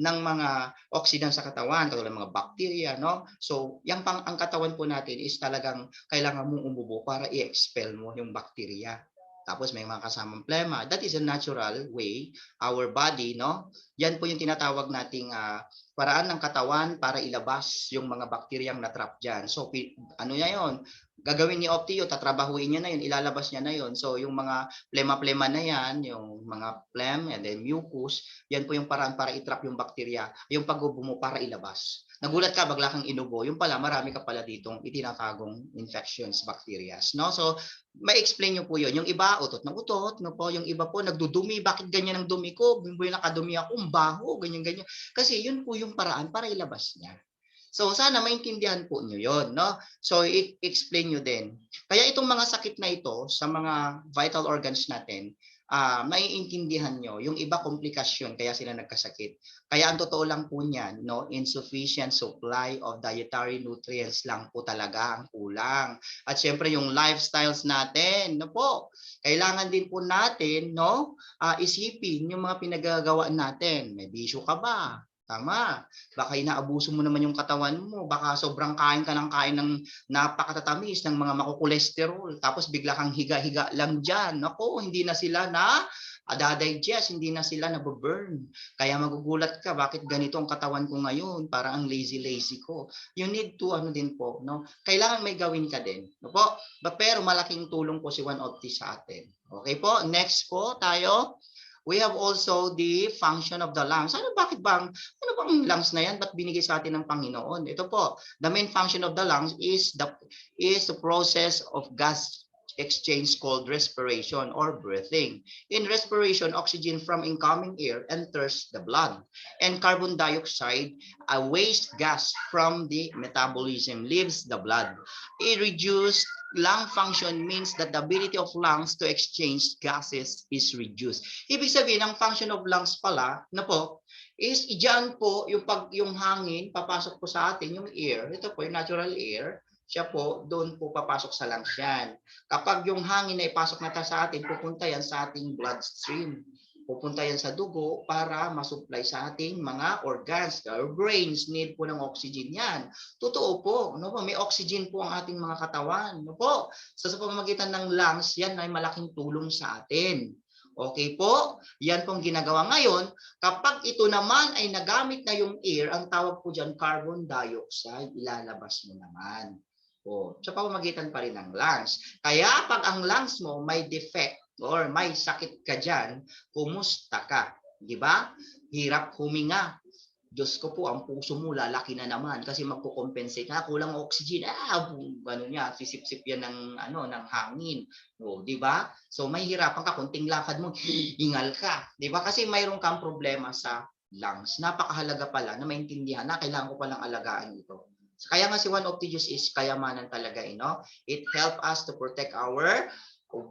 ng mga oxidant sa katawan, katulad ng mga bacteria, no? So, ang katawan po natin is talagang kailangan mong umubo para i-expel mo yung bacteria. Tapos may mga kasamang plema. That is a natural way, our body, no? Yan po yung tinatawag nating paraan ng katawan para ilabas yung mga bakteriyang na-trap dyan. So, ano niya yun? Gagawin ni Optio, tatrabahuin niya na yun, ilalabas niya na yun. So, yung mga plema-plema na yan, yung mga phlegm and then mucus, yan po yung paraan para itrap yung bakterya. Yung pag-ubo mo para ilabas. Nagulat ka, bagla kang inubo. Yung pala, marami ka pala ditong itinatagong infections, bacterias. No? So, may explain nyo po yun. Yung iba, utot na utot. No po? Yung iba po, nagdudumi. Bakit ganyan ang dumi ko? Bimboy nakadumi ako, baho, ganyan-ganyan. Kasi yun po yung paraan para ilabas niya. So sana maintindihan po nyo yun, no? So explain nyo din. Kaya itong mga sakit na ito sa mga vital organs natin, maiintindihan nyo. Yung iba komplikasyon kaya sila nagkasakit. Kaya ang totoo lang po niyan, no, insufficient supply of dietary nutrients lang po talaga ang kulang. At syempre yung lifestyles natin, no po, kailangan din po natin, no, isipin yung mga pinagagawa natin. May bisyo ka ba? Tama. Baka inaabuso mo naman yung katawan mo. Baka sobrang kain ka ng kain ng napakatatamis ng mga makukolesterol. Tapos bigla kang higa-higa lang dyan. Ako, hindi na sila na digest, hindi na sila na-burn. Kaya magugulat ka, bakit ganito ang katawan ko ngayon? Parang ang lazy-lazy ko. You need to, din po, no? Kailangan may gawin ka din. No po? Pero malaking tulong po si One Opti sa atin. Okay po? Next po tayo. We have also the function of the lungs. Bakit bang lungs na yan? Ba't binigay sa atin ng Panginoon? Ito po, the main function of the lungs is the process of gas exchange called respiration or breathing. In respiration, oxygen from incoming air enters the blood, and carbon dioxide, a waste gas from the metabolism, leaves the blood. A reduced lung function means that the ability of lungs to exchange gases is reduced. Ibig sabihin, ang function of lungs pala, na po, is diyan po yung hangin papasok po sa atin, yung air, ito po yung natural air, siya po doon po papasok sa lungs yan. Kapag yung hangin na ipasok na sa atin, pupunta yan sa ating bloodstream. Pupunta yan sa dugo para masupply sa ating mga organs. Our brains need po ng oxygen yan. Totoo po, no po, may oxygen po ang ating mga katawan. No po, so, sa pamamagitan ng lungs, yan ay malaking tulong sa atin. Okay po, yan pong ginagawa ngayon. Kapag ito naman ay nagamit na yung air, ang tawag po dyan, carbon dioxide, ilalabas mo naman. Sa pamamagitan pa rin ng lungs. Kaya pag ang lungs mo may defect or may sakit ka dyan, kumusta ka? Di ba? Hirap huminga. Diyos ko po, ang puso mo lalaki na naman kasi magko-compensate na, kulang oxygen. Sisip-sip yan ng hangin. Di ba? So may hirapan ka, kunting lakad mo, hingal ka. Di ba? Kasi mayroon kang problema sa lungs. Napakahalaga pala na maintindihan na kailangan ko palang alagaan ito. Kaya nga si One of the Juice is kayamanan talaga, It help us to protect our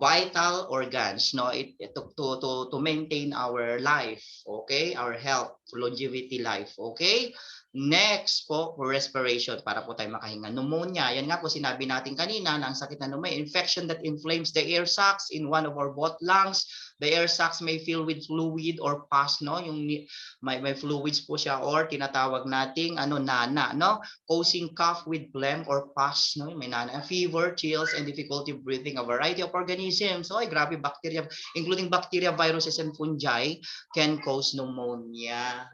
vital organs, to maintain our life, okay? Our health, longevity life, okay? Next po, respiration, para po tayo makahinga. Pneumonia, yan nga po sinabi natin kanina, na ang sakit na pneumonia, infection that inflames the air sacs in one of our both lungs, The air sacs may fill with fluid or pus, no? Yung may fluids po siya or tinatawag nating nana, no? Causing cough with phlegm or pus, no? May nana, fever, chills, and difficulty breathing. A variety of organisms, so grabe, bacteria, including bacteria, viruses, and fungi can cause pneumonia.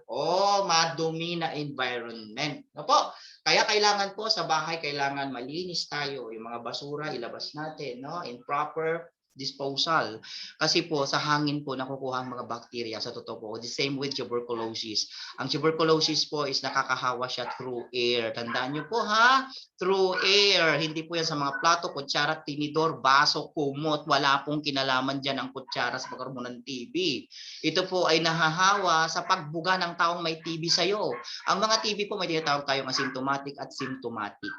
Madumi na environment. No po? Kaya kailangan po sa bahay, kailangan malinis tayo. Yung mga basura, ilabas natin, no? In proper disposal. Kasi po sa hangin po nakukuha ang mga bakterya sa totoo po. The same with tuberculosis. Ang tuberculosis po is nakakahawa siya through air. Tandaan niyo po ha, through air. Hindi po yan sa mga plato, kutsara, tinidor, baso, kumot. Wala pong kinalaman dyan ang kutsara sa pagkaroon ng TB. Ito po ay nahahawa sa pagbuga ng taong may TB sa'yo. Ang mga TB po may tinatawag tayong asymptomatic at symptomatic.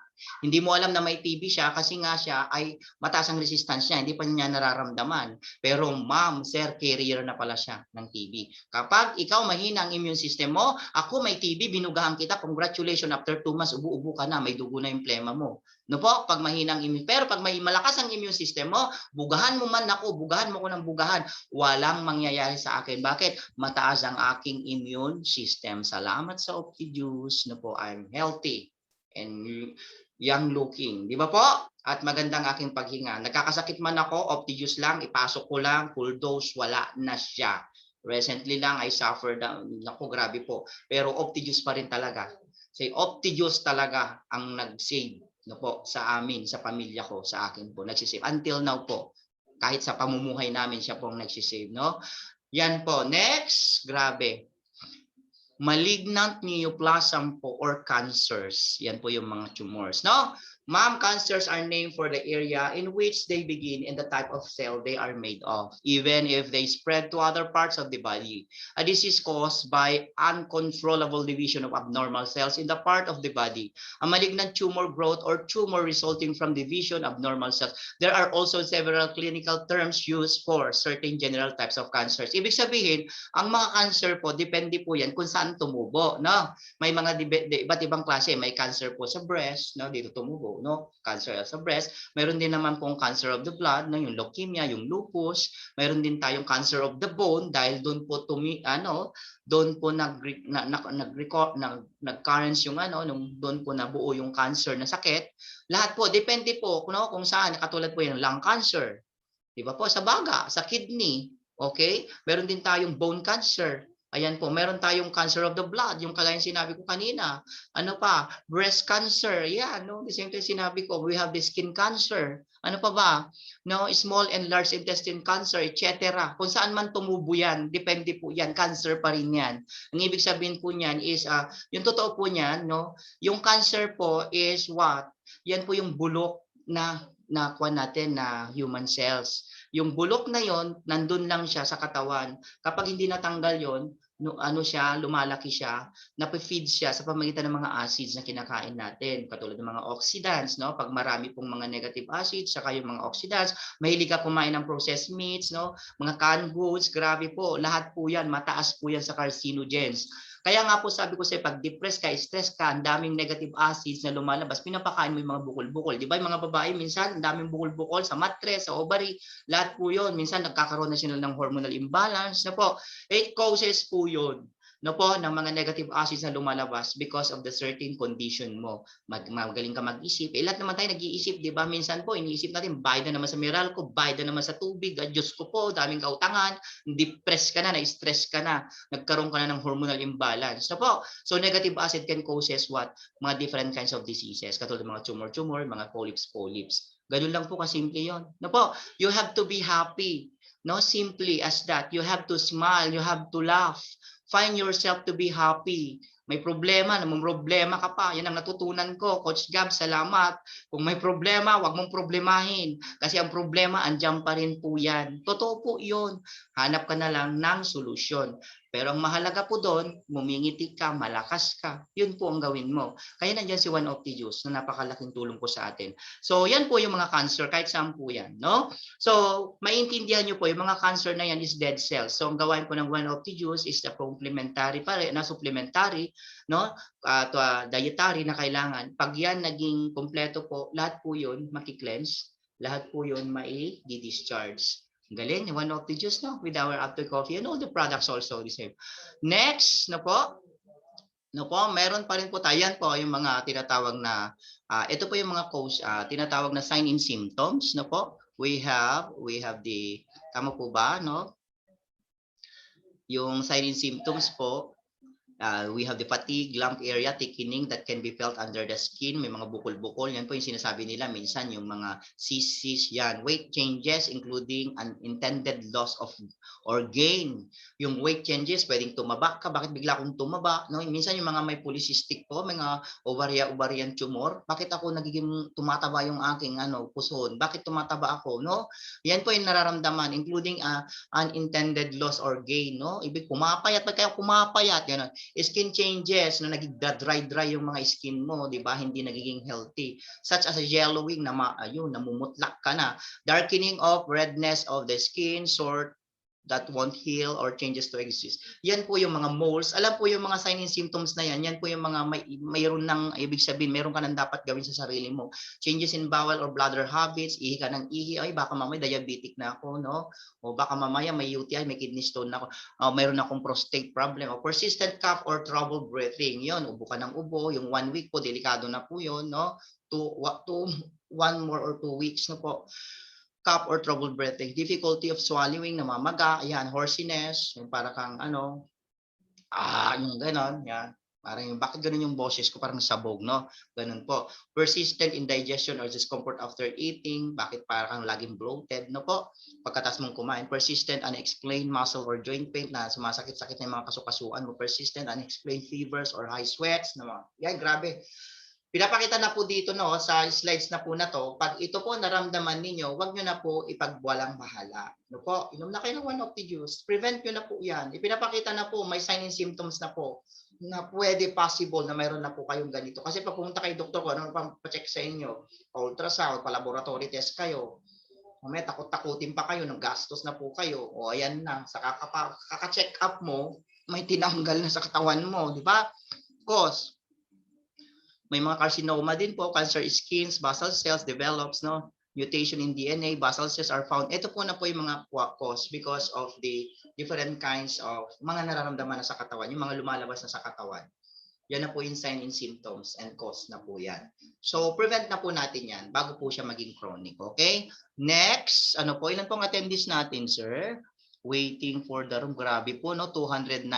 Hindi mo alam na may TB siya kasi nga siya ay mataas ang resistance niya, hindi pa niya nararamdaman. Pero ma'am, sir, carrier na pala siya ng TB. Kapag ikaw mahina ang immune system mo, ako may TB, binugahan kita, congratulations, after 2 months, ubo-ubo ka na, may dugo na yung plema mo. No po, pag mahina ang immune, pero pag may malakas ang immune system mo, bugahan mo man ako, bugahan mo ko ng bugahan, walang mangyayari sa akin. Bakit? Mataas ang aking immune system. Salamat sa Optijuice, no po, I'm healthy and young looking, di ba po? At magandang aking paghinga. Nagkakasakit man ako, Optijuice lang, ipasok ko lang, full dose, wala na siya. Recently lang, I suffered, naku, grabe po. Pero Optijuice pa rin talaga. Say, Optijuice talaga ang nag-save, no po, sa amin, sa pamilya ko, sa akin po, nagsisave. Until now po, kahit sa pamumuhay namin, siya pong nagsisave, no? Yan po. Next, grabe. Malignant neoplasm po or cancers. Yan po yung mga tumors, no? Ma'am, cancers are named for the area in which they begin and the type of cell they are made of, even if they spread to other parts of the body. This is caused by uncontrollable division of abnormal cells in the part of the body. A malignant tumor growth or tumor resulting from division of abnormal cells. There are also several clinical terms used for certain general types of cancers. Ibig sabihin, ang mga cancer po, depende po yan kung saan tumubo, no? May mga iba't ibang klase, may cancer po sa breast, no? Dito tumubo, no? Cancer sa breast. Mayroon din naman pong cancer of the blood, no? Yung leukemia, yung lupus. Mayroon din tayong cancer of the bone dahil doon po doon po nag-recurrence yung nung doon po nabuo yung cancer na sakit. Lahat po depende po kung saan, katulad po yung lung cancer. 'Di ba po, sa baga, sa kidney. Okay? Meron din tayong bone cancer. Ayan po, meron tayong cancer of the blood, yung kagaya sinabi ko kanina. Ano pa? Breast cancer. Yeah, no, the same thing sinabi ko, we have the skin cancer. Ano pa ba? No, small and large intestine cancer, etc. Kung saan man tumubo yan, depende po yan, cancer pa rin yan. Ang ibig sabihin po niyan is, yung totoo po niyan, no, yung cancer po is what? Yan po yung bulok na kuha natin na human cells. Yung bulok na yon, nandun lang siya sa katawan. Kapag hindi natanggal yon, lumalaki siya, napifeed siya sa pamamagitan ng mga acids na kinakain natin, katulad ng mga oxidants, no? Pag marami pong mga negative acids, saka yung mga oxidants, mahilig ka kumain ng processed meats, no? Mga canned goods, grabe po, lahat po yan, mataas po yan sa carcinogens. Kaya nga po sabi ko pag depressed ka, stress ka, ang daming negative acids na lumalabas, pinapakain mo yung mga bukol-bukol. Di ba yung mga babae, minsan, ang daming bukol-bukol sa mattress, sa ovary, lahat po yun. Minsan, nagkakaroon na sila ng hormonal imbalance na po. It causes po yun, no po, ng mga negative acids na lumalabas because of the certain condition mo. Magaling ka mag-isip. Lahat naman tayo nag-iisip, di ba? Minsan po, iniisip natin, bayad na naman sa Meralco, bayad na naman sa tubig, Diyos ko po, daming kautangan, depressed ka na, na-stress ka na, nagkaroon ka na ng hormonal imbalance. No po? So, negative acid can causes what? Mga different kinds of diseases, katulad mga tumor, mga polyps. Ganun lang po kasimple yun. No po? You have to be happy. No, simply as that. You have to smile, you have to laugh. Find yourself to be happy. May problema, problema ka pa. Yan ang natutunan ko. Coach Gab, salamat. Kung may problema, wag mong problemahin. Kasi ang problema, andyan pa rin po yan. Totoo po yun. Hanap ka na lang ng solusyon. Pero ang mahalaga po doon, mumingiti ka, malakas ka. Yun po ang gawin mo. Kaya nandiyan si One Optijuice na napakalaking tulong po sa atin. So yan po yung mga cancer, kahit saan po yan. No? So maintindihan nyo po, yung mga cancer na yan is dead cells. So ang gawain po ng One Optijuice is the complementary, supplementary, no? Dietary na kailangan. Pag yan naging kompleto po, lahat po yun makikleanse, lahat po yun mai-discharge. Galing, one of the juice, no? With our after coffee and all the products also the same. Next, no po? No po, meron pa rin po tayo. Yan po yung mga tinatawag na, ito po yung mga tinatawag na sign and symptoms, no po? We have the, tama po ba, no? Yung sign and symptoms po, we have the fatigue, lump area, thickening that can be felt under the skin. May mga bukol-bukol. Yan po yung sinasabi nila. Minsan yung mga cysts yan. Weight changes including unintended loss of or gain. Yung weight changes, pwedeng tumaba ka. Bakit bigla akong tumaba? No? Minsan yung mga may polycystic po, mga ovarian tumor. Bakit ako nagiging tumataba yung aking puson? Bakit tumataba ako? No? Yan po yung nararamdaman including unintended loss or gain. No? Ibig pumapayat. Ba't kaya pumapayat? Yan. Skin changes na naging dry yung mga skin mo, 'di ba? Hindi nagiging healthy. Such as a yellowing na namumutlak ka na, darkening of redness of the skin, sore that won't heal or changes to exist. Yan po yung mga moles. Alam po yung mga sign and symptoms na yan. Yan po yung mga mayroon ng, ibig sabihin, mayroon ka nang dapat gawin sa sarili mo. Changes in bowel or bladder habits, ihi ka ng ihi, ay baka mamaya diabetic na ako, no? O baka mamaya may UTI, may kidney stone na ako. Mayroon akong prostate problem. O persistent cough or trouble breathing. Yun, ubo ka ng ubo. Yung 1 week po, delikado na po yun, no? 1 more or 2 weeks na po. Cough or trouble breathing, difficulty of swallowing, namamaga, ayan, hoarseness, yung para kang yung ganon, yan. Parang yung, bakit ganun yung boses ko, parang sabog, no? Ganun po. Persistent indigestion or discomfort after eating, bakit parang laging bloated, no po? Pagkatas mong kumain. Persistent unexplained muscle or joint pain na sumasakit-sakit na yung mga kasukasuan mo. Persistent unexplained fevers or high sweats, no? Yan, grabe. Pinapakita na po dito no sa slides na po na to, pag ito po naramdaman ninyo, wag niyo na po ipagwalang bahala. No po, inom na kayo ng one of the juice. Prevent niyo na po 'yan. Ipinapakita na po may sign and symptoms na po na pwede possible na mayroon na po kayong ganito. Kasi pag pumunta kay doktor ko, ano pa check sa inyo? Ultrasound, pa-laboratory test kayo. Mamaya takot-takutin pa kayo, ng gastos na po kayo. O ayan na, sa kaka-check up mo, may tinanggal na sa katawan mo, di ba? Cause may mga carcinoma din po, cancer skins, basal cells develops, no? Mutation in DNA, basal cells are found. Ito po na po yung mga cause because of the different kinds of mga nararamdaman na sa katawan, yung mga lumalabas na sa katawan. Yan na po yung sign and symptoms and cause na po yan. So, prevent na po natin yan bago po siya maging chronic, okay? Next, ano po, ilan pong attendees natin, sir? Waiting for the room. Grabe po, no? 294,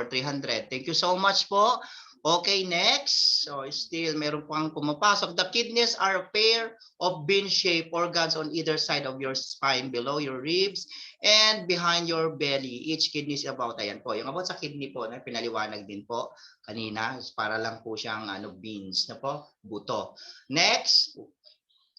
300. Thank you so much po. Okay, next. So, still, meron pang pumapasok. The kidneys are a pair of bean-shaped organs on either side of your spine, below your ribs, and behind your belly. Each kidney is about, ayan po. Yung about sa kidney po, na pinaliwanag din po kanina, para lang po siyang beans na po, buto. Next,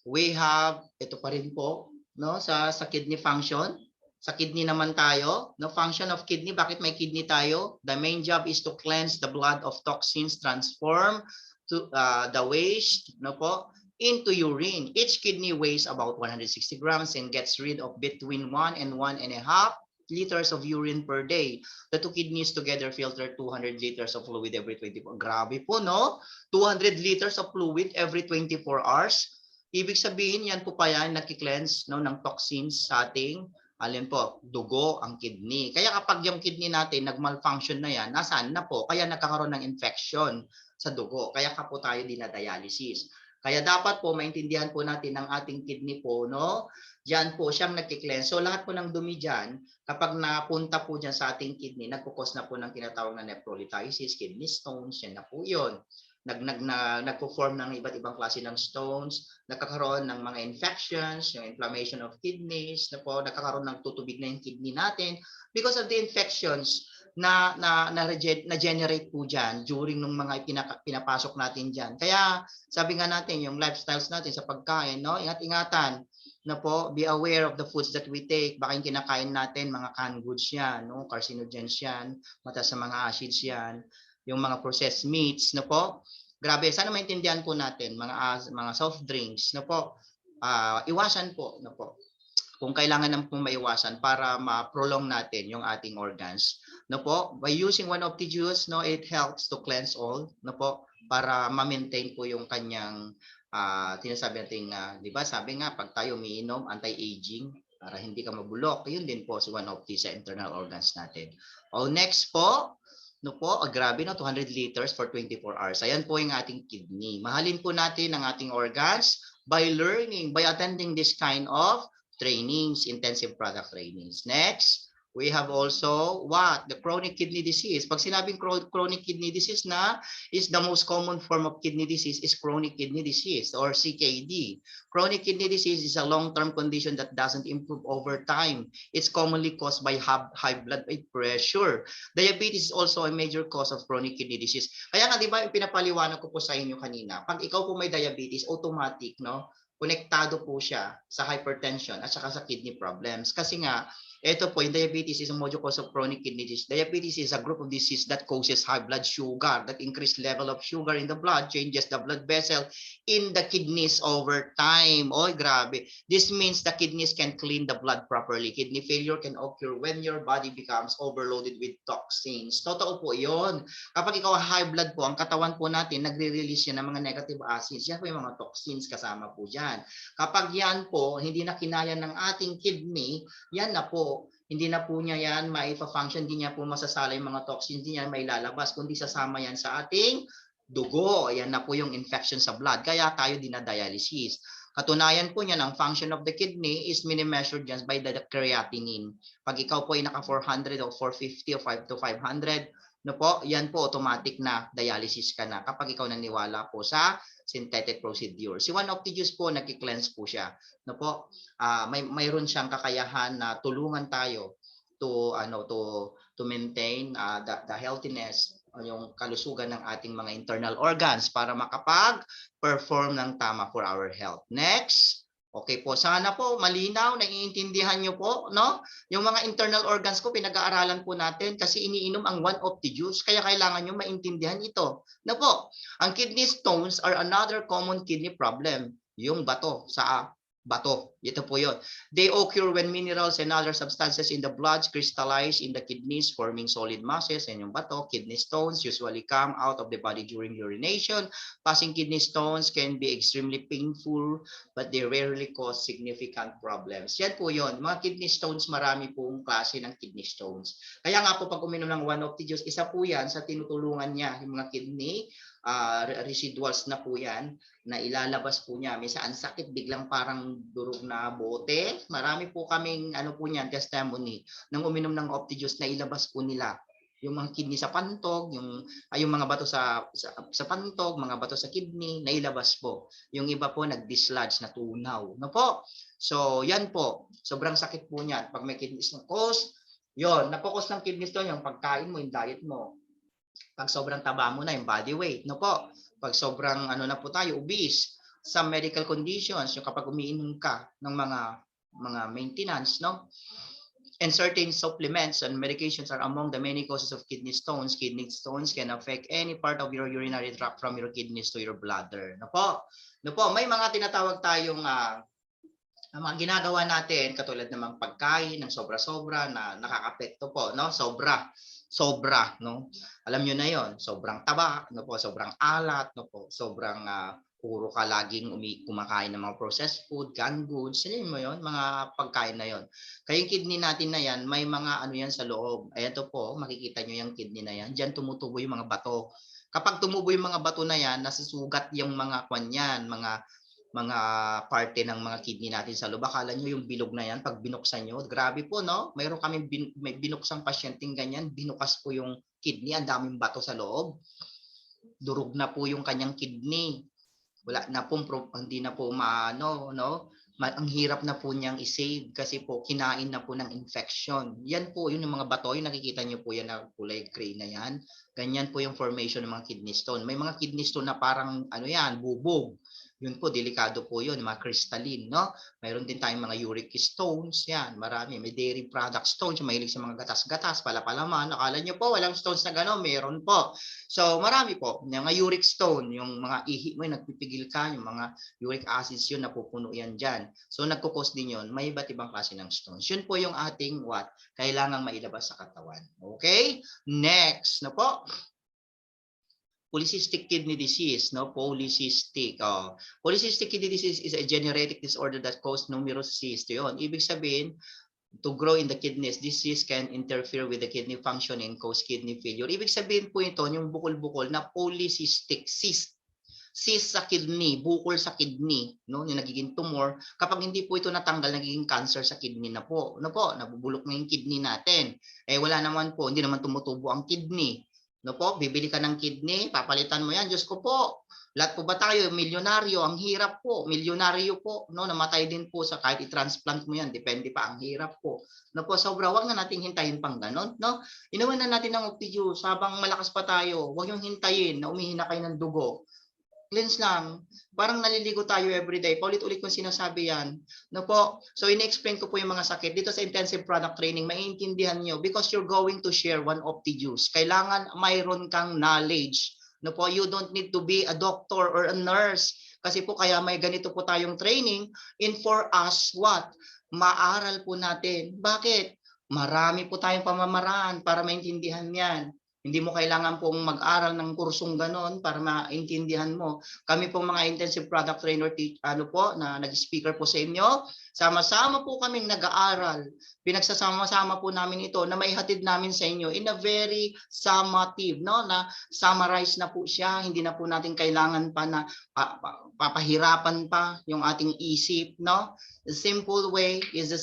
we have, ito pa rin po, no, sa kidney function. Sa kidney naman tayo, no, function of kidney, bakit may kidney tayo? The main job is to cleanse the blood of toxins, transform to the waste, no po, into urine. Each kidney weighs about 160 grams and gets rid of between 1 and 1.5 liters of urine per day. The two kidneys together filter 200 liters of fluid every 24. Grabe po, no? 200 liters of fluid every 24 hours. Ibig sabihin, yan po pa yan, nagki-cleanse, no, ng toxins sa ating alin po, dugo, ang kidney. Kaya kapag yung kidney natin nag-malfunction na yan, nasaan na po? Kaya nagkakaroon ng infection sa dugo. Kaya ka po tayo dinadialysis. Kaya dapat po maintindihan po natin ang ating kidney po, no? Diyan po siyang nagki-cleanse. So lahat po ng dumi diyan, kapag napunta po diyan sa ating kidney, nagkukos na po ng tinatawag na nephrolysis, kidney stones, yan na po 'yon. Nagpo-form ng iba't ibang klase ng stones, nagkakaroon ng mga infections, yung inflammation of kidneys, na po, nagkakaroon ng tutubig na yung kidney natin because of the infections na generate po diyan during ng mga pinapasok natin diyan. Kaya sabi nga natin yung lifestyles natin sa pagkain, no? Ingat-ingatan na po, be aware of the foods that we take. Baka yung kinakain natin, mga canned goods yan, no? Carcinogens yan, mataas sa mga acids yan, yung mga processed meats, no po. Grabe, sana maintindihan po natin mga soft drinks, no po. Iwasan po, no po. Kung kailangan naman pong maiwasan para ma-prolong natin yung ating organs, no po. By using one of the juice, no, it helps to cleanse all, no po, para ma-maintain po yung kanyang tinasabi natin 'di ba? Sabi nga pag tayo umiinom, anti-aging, para hindi ka mabulok. Yun din po si one of the sa internal organs natin. O next po, no po, grabe no, 200 liters for 24 hours. Ayan po yung ating kidney. Mahalin po natin ang ating organs by learning, by attending this kind of trainings, intensive product trainings. Next, we have also what? The chronic kidney disease. Pag sinabing chronic kidney disease na is the most common form of kidney disease is chronic kidney disease or CKD. Chronic kidney disease is a long-term condition that doesn't improve over time. It's commonly caused by high blood pressure. Diabetes is also a major cause of chronic kidney disease. Kaya nga, di ba, pinapaliwanag ko po sa inyo kanina, pag ikaw po may diabetes, automatic, no? Konektado po siya sa hypertension at saka sa kidney problems. Kasi nga, ito po, yung diabetes is a major cause of chronic kidney disease. Diabetes is a group of disease that causes high blood sugar, that increased level of sugar in the blood, changes the blood vessel in the kidneys over time. Oy, grabe. This means the kidneys can clean the blood properly. Kidney failure can occur when your body becomes overloaded with toxins. Totoo po yun. Kapag ikaw high blood po, ang katawan po natin, nagre-release yan ng mga negative acids. Yan po yung mga toxins kasama po dyan. Kapag yan po, hindi na kinaya ng ating kidney, yan na po, hindi na po niya yan maipa-function, hindi niya po masasala yung mga toxins, hindi niya mailalabas, kundi sasama yan sa ating dugo. Yan na po yung infection sa blood. Kaya tayo dinadialysis. Katunayan po niyan, ang function of the kidney is mini-measured just by the creatinine. Pag ikaw po ay naka 400 o 450 o 5 to 500, no po, yan po automatic na dialysis ka na kapag ikaw naniwala po sa synthetic procedure. Si one of the juice po, nag-cleanse po siya. No po, mayroon siyang kakayahan na tulungan tayo to maintain the healthiness, yung kalusugan ng ating mga internal organs para makapag-perform ng tama for our health. Next. Okay po, sana po malinaw, naiintindihan nyo po, no? Yung mga internal organs ko, pinag-aaralan po natin kasi iniinom ang one of the juice, kaya kailangan nyo maintindihan ito. Na po, ang kidney stones are another common kidney problem. Yung bato sa bato. Ito po yun. They occur when minerals and other substances in the blood crystallize in the kidneys, forming solid masses. And yung bato, kidney stones usually come out of the body during urination. Passing kidney stones can be extremely painful, but they rarely cause significant problems. Yan po yun. Mga kidney stones, marami pong klase ng kidney stones. Kaya nga po pag uminom ng one of the juice, isa po yan sa tinutulungan niya, yung mga kidney residuals na po yan, na ilalabas po niya. Minsan ang sakit, biglang parang durog na bote. Marami po kaming po niyan, testimony, nang uminom ng Opti-Juice na ilabas po nila yung mga kidney sa pantog, yung mga bato sa pantog, mga bato sa kidney, nailabas po. Yung iba po nag-dislodge, na tunaw. No po? So, yan po. Sobrang sakit po niyan. Pag may kidney stone, cause, yon, napokos ng kidney stone, yung pagkain mo, yung diet mo. Pag sobrang taba mo na, yung body weight. No po? Pag sobrang na po tayo, obese, some medical conditions, yung kapag umiinom ka ng mga maintenance, no? And certain supplements and medications are among the many causes of kidney stones. Kidney stones can affect any part of your urinary tract from your kidneys to your bladder. No po? May mga tinatawag tayong mga ginagawa natin katulad ng pagkain ng sobra-sobra na nakakapekto po, no? Sobra, no? Alam niyo na 'yon, sobrang taba, no po, sobrang alat, no po, sobrang puro ka laging kumakain ng mga processed food, canned goods, sabihin mo 'yon, mga pagkain na 'yon. Kaya yung kidney natin na 'yan, may mga yan sa loob. Ito po, makikita niyo yung kidney na 'yan. Diyan tumutubo yung mga bato. Kapag tumubo yung mga bato na 'yan, nasusugat yung mga kanyan, mga parte ng mga kidney natin sa loob. Akala nyo yung bilog na yan, pag binuksan nyo, grabe po, no? Mayroon kami may binuksang pasyenteng ganyan, binukas po yung kidney, ang daming bato sa loob. Durog na po yung kanyang kidney. Wala na po, hindi na po no? Ang hirap na po niyang i-save kasi po kinain na po ng infection. Yan po, yun yung mga bato, yung nakikita niyo po yan na kulay gray na yan. Ganyan po yung formation ng mga kidney stone. May mga kidney stone na parang bubog. Yun po, delikado po yun, mga crystalline, no? Mayroon din tayong mga uric stones, yan, marami. May dairy product stones, yung mahilig sa mga gatas-gatas, palapalaman. Akala nyo po, walang stones na gano'n, meron po. So, marami po. Yung mga uric stone, yung mga ihi mo, yung nagpipigil ka, yung mga uric acids yun, napupuno yan dyan. So, nagkukos din yun, may iba't ibang klase ng stones. Yun po yung ating kailangang mailabas sa katawan. Okay? Next, na po. polycystic kidney disease, no? Polycystic. Polycystic kidney disease is a genetic disorder that causes numerous cysts. Yun. Ibig sabihin, to grow in the kidneys, this cyst can interfere with the kidney function and cause kidney failure. Ibig sabihin po ito, yung bukol-bukol na polycystic cyst. Cyst sa kidney, bukol sa kidney, no? Yung nagiging tumor. Kapag hindi po ito natanggal, nagiging cancer sa kidney na po. Ano po? Nabubulok na yung kidney natin. Wala naman po, hindi naman tumutubo ang kidney. No po? Bibili ka ng kidney, papalitan mo yan. Diyos ko po. Lahat po ba tayo milyonaryo? Ang hirap po. Milyonaryo po, no? Namatay din po sa kahit i-transplant mo yan, depende pa, ang hirap po. No po, sobra, wag na nating hintayin pang ganon, no? Inuwan na natin ng Opti-Juice habang malakas pa tayo. Huwag yung hintayin na umihina kayo ng dugo. Cleanse lang. Parang naliligo tayo everyday. Paulit-ulit kong sinasabi yan. No po? So, in-explain ko po yung mga sakit. Dito sa intensive product training, maiintindihan nyo because you're going to share one Opti-Juice. Kailangan mayroon kang knowledge. No po? You don't need to be a doctor or a nurse. Kasi po kaya may ganito po tayong training. And for us, what? Maaral po natin. Bakit? Marami po tayong pamamaraan para maintindihan yan. Hindi mo kailangan pong mag-aral ng kursong ganon para maintindihan mo. Kami pong mga intensive product trainer ano po na nag-speaker po sa inyo, sama-sama po kaming nag-aaral. Pinagsasama-sama po namin ito na maihatid namin sa inyo in a very summative, no? Na summarize na po siya, hindi na po natin kailangan pa na papahirapan pa yung ating isip, no? The simple way is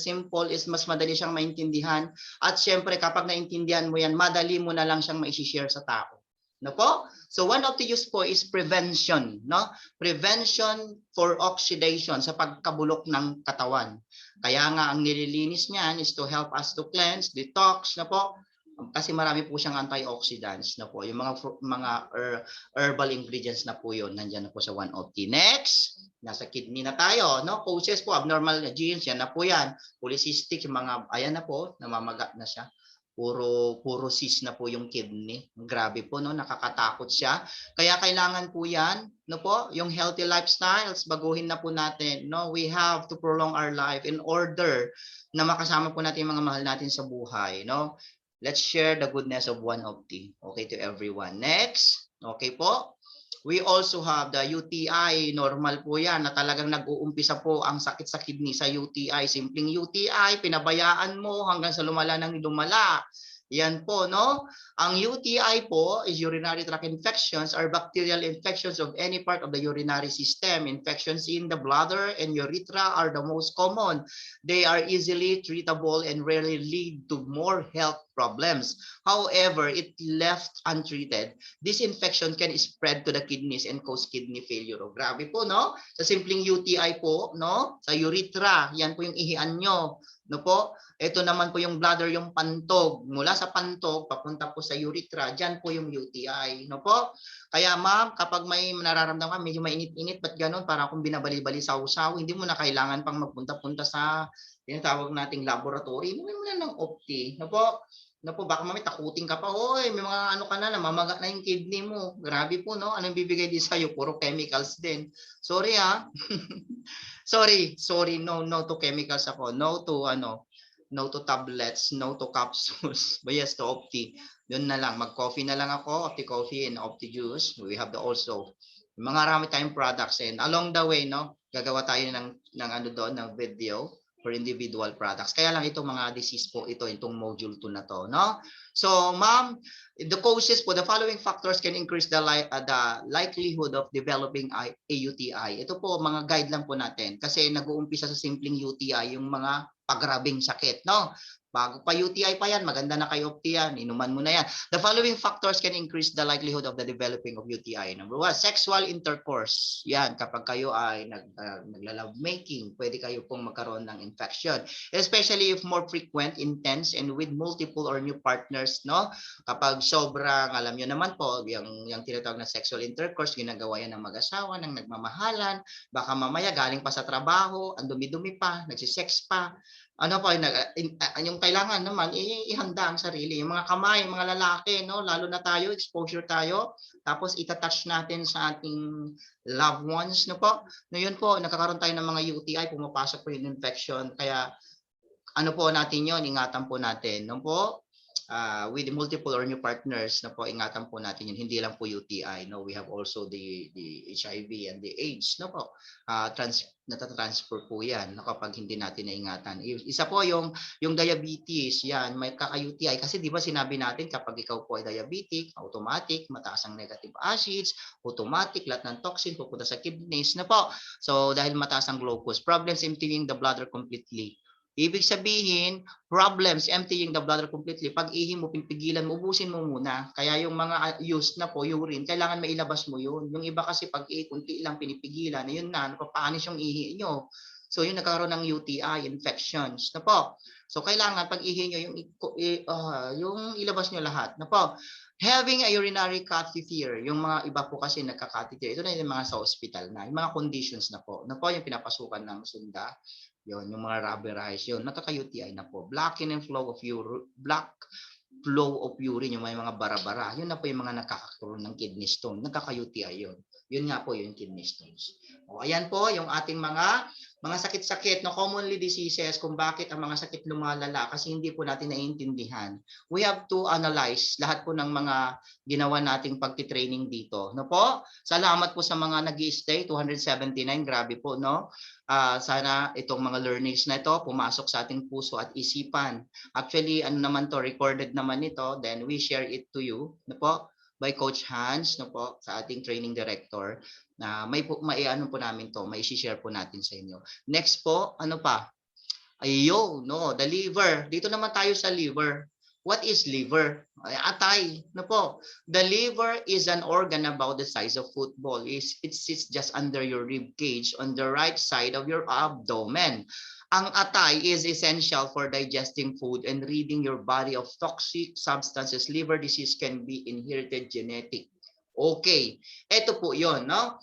mas madali siyang maintindihan. At syempre kapag naintindihan mo yan, madali mo na lang siyang mai-share sa tao. No po? So one of the use po is prevention, no? Prevention for oxidation sa pagkabulok ng katawan. Kaya nga ang nililinis niyan is to help us to cleanse, detox, na po. Kasi marami po siyang antioxidants na po. Yung mga herbal ingredients na po yun, nandiyan na po sa 1OPTI. Next, nasa kidney na tayo, no? Causes po, abnormal genes, yan na po yan. Polycystic, yung mga, ayan na po, namamaga na siya. Puro cyst na po yung kidney. Grabe po, no? Nakakatakot siya. Kaya kailangan po yan, no po, yung healthy lifestyles, baguhin na po natin, no? We have to prolong our life in order na makasama po natin yung mga mahal natin sa buhay, no? Let's share the goodness of 1OPTI. Okay to everyone. Next. Okay po. We also have the UTI. Normal po yan na talagang nag-uumpisa po ang sakit sa kidney sa UTI. Simpleng UTI, pinabayaan mo hanggang sa lumala ng lumala. Yan po, no? Ang UTI po is urinary tract infections or bacterial infections of any part of the urinary system. Infections in the bladder and urethra are the most common. They are easily treatable and rarely lead to more health problems. However, if left untreated, this infection can spread to the kidneys and cause kidney failure. O, grabe po, no? Sa simpleng UTI po, no? Sa urethra, yan po yung ihian nyo. No po? Ito naman po yung bladder, yung pantog. Mula sa pantog, papunta po sa urethra, dyan po yung UTI. No po? Kaya ma'am, kapag may nararamdaman ka, medyo mainit-init, ba't ganun? Para kung binabali-bali sa usaw, hindi mo na kailangan pang magpunta-punta sa tinatawag nating laboratory. Inumin mo na ng Opti. No po? No po, baka mamaya takutin ka pa. Hoy, may mga ano ka na, namamaga na yung kidney mo. Grabe po, no? Anong bibigay din sa'yo? Puro chemicals din. Sorry, ha? sorry, no to chemicals ako. No to tablets, no to capsules. But yes, to Opti. Doon na lang, mag-coffee na lang ako, Opti Coffee and Opti-Juice. We have also mga rami tayong products and along the way, no, gagawa tayo ng ano doon, ng video for individual products. Kaya lang itong mga disease po, itong module 2 na to, no? So, ma'am, the causes po, the following factors can increase the likelihood of developing a UTI. Ito po, mga guide lang po natin kasi nag-uumpisa sa simpleng UTI yung mga pagrabing sakit, no? Bago pa UTI pa yan, maganda na kayo Opti yan, inuman mo na yan. The following factors can increase the likelihood of the developing of UTI. Number 1, sexual intercourse. Yan, kapag kayo ay nagla-love making, pwede kayo pong magkaroon ng infection. Especially if more frequent, intense, and with multiple or new partners, no? Kapag sobrang, alam nyo naman po, yung tinatawag na sexual intercourse, ginagawa yan ng mag-asawa, ng nagmamahalan, baka mamaya galing pa sa trabaho, ang dumi-dumi pa, nagsisex pa. Ano po, yung kailangan naman ihanda ang sarili, yung mga kamay, mga lalaki, no, lalo na tayo, exposure tayo, tapos itatouch natin sa ating loved ones, no po. No, yun po, nagkakaroon tayo ng mga UTI, pumapasok po yung infection, kaya ano po natin yon, ingatan po natin, no po. with multiple or new partners na po, ingatan po natin yun. Hindi lang po UTI, no, we have also the HIV and the AIDS, no po. Natatransfer po yan, no, kapag hindi natin naingatan. Isa po yung diabetes, yan, may kaka-UTI kasi di ba sinabi natin kapag ikaw po ay diabetic, automatic mataas ang negative acids, automatic lahat ng toxin pupunta sa kidneys na po. So dahil mataas ang glucose, problems emptying the bladder completely. Ibig sabihin, problems emptying the bladder completely. Pag ihi mo, pipigilan mo, ubusin mo muna. Kaya yung mga used na po, urine, kailangan mailabas mo yun. Yung iba kasi pag ihi, kunti lang pinipigilan, yun na, napapanis yung ihi nyo. So yun nagkaroon ng UTI, infections na po. So kailangan pag ihi nyo, yung ilabas nyo lahat na po. Having a urinary catheter, yung mga iba po kasi nagka-catheter, ito na yung mga sa hospital na, yung mga conditions na po yung pinapasukan ng sunda. Yon, yung mga rubberized, yun, nakaka-UTI na po. Black flow of urine, yung may mga bara-bara, yun na po yung mga nakakaroon ng kidney stone, nagkaka-UTI yun. Yun nga po yung kidney stones. O, ayan po yung ating mga sakit-sakit, no, commonly diseases, kung bakit ang mga sakit lumalala kasi hindi po natin naiintindihan. We have to analyze lahat po ng mga ginawa nating pagtitraining dito. No po? Salamat po sa mga nag-i-stay, 279, grabe po, no? Sana itong mga learnings na ito pumasok sa ating puso at isipan. Actually, ano naman to, recorded naman ito, then we share it to you, no po, by Coach Hans, no po, sa ating training director, na may ano po namin to, may i-share po natin sa inyo. Next po, ano pa? Ayo, no, the liver. Dito naman tayo sa liver. What is liver? Atay, no po. The liver is an organ about the size of football. It sits just under your rib cage on the right side of your abdomen. Ang atay is essential for digesting food and ridding your body of toxic substances. Liver disease can be inherited genetic. Okay, ito po yon, no?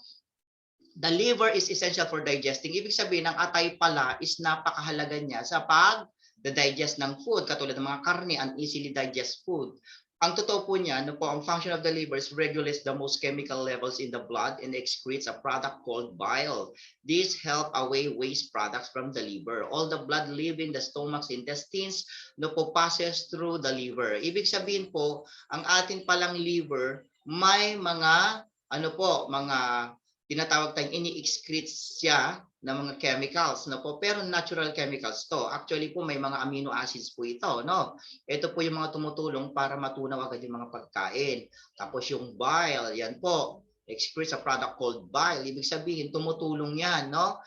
The liver is essential for digesting. Ibig sabihin, ang atay pala is napakahalaga niya sa pag-digest ng food, katulad ng mga karne, and easily digest food. Ang totoo po niya, no po, ang function of the liver is regulates the most chemical levels in the blood and excretes a product called bile. These help away waste products from the liver. All the blood leaving the stomach's intestines, no po, passes through the liver. Ibig sabihin po, ang atin palang liver, may mga, ano po, mga tinatawag tayong ini-excrete siya ng mga chemicals, no po, pero natural chemicals to. Actually po may mga amino acids po ito, no. Ito po yung mga tumutulong para matunaw agad yung mga pagkain. Tapos yung bile, yan po, excretes a product called bile. Ibig sabihin tumutulong yan, no,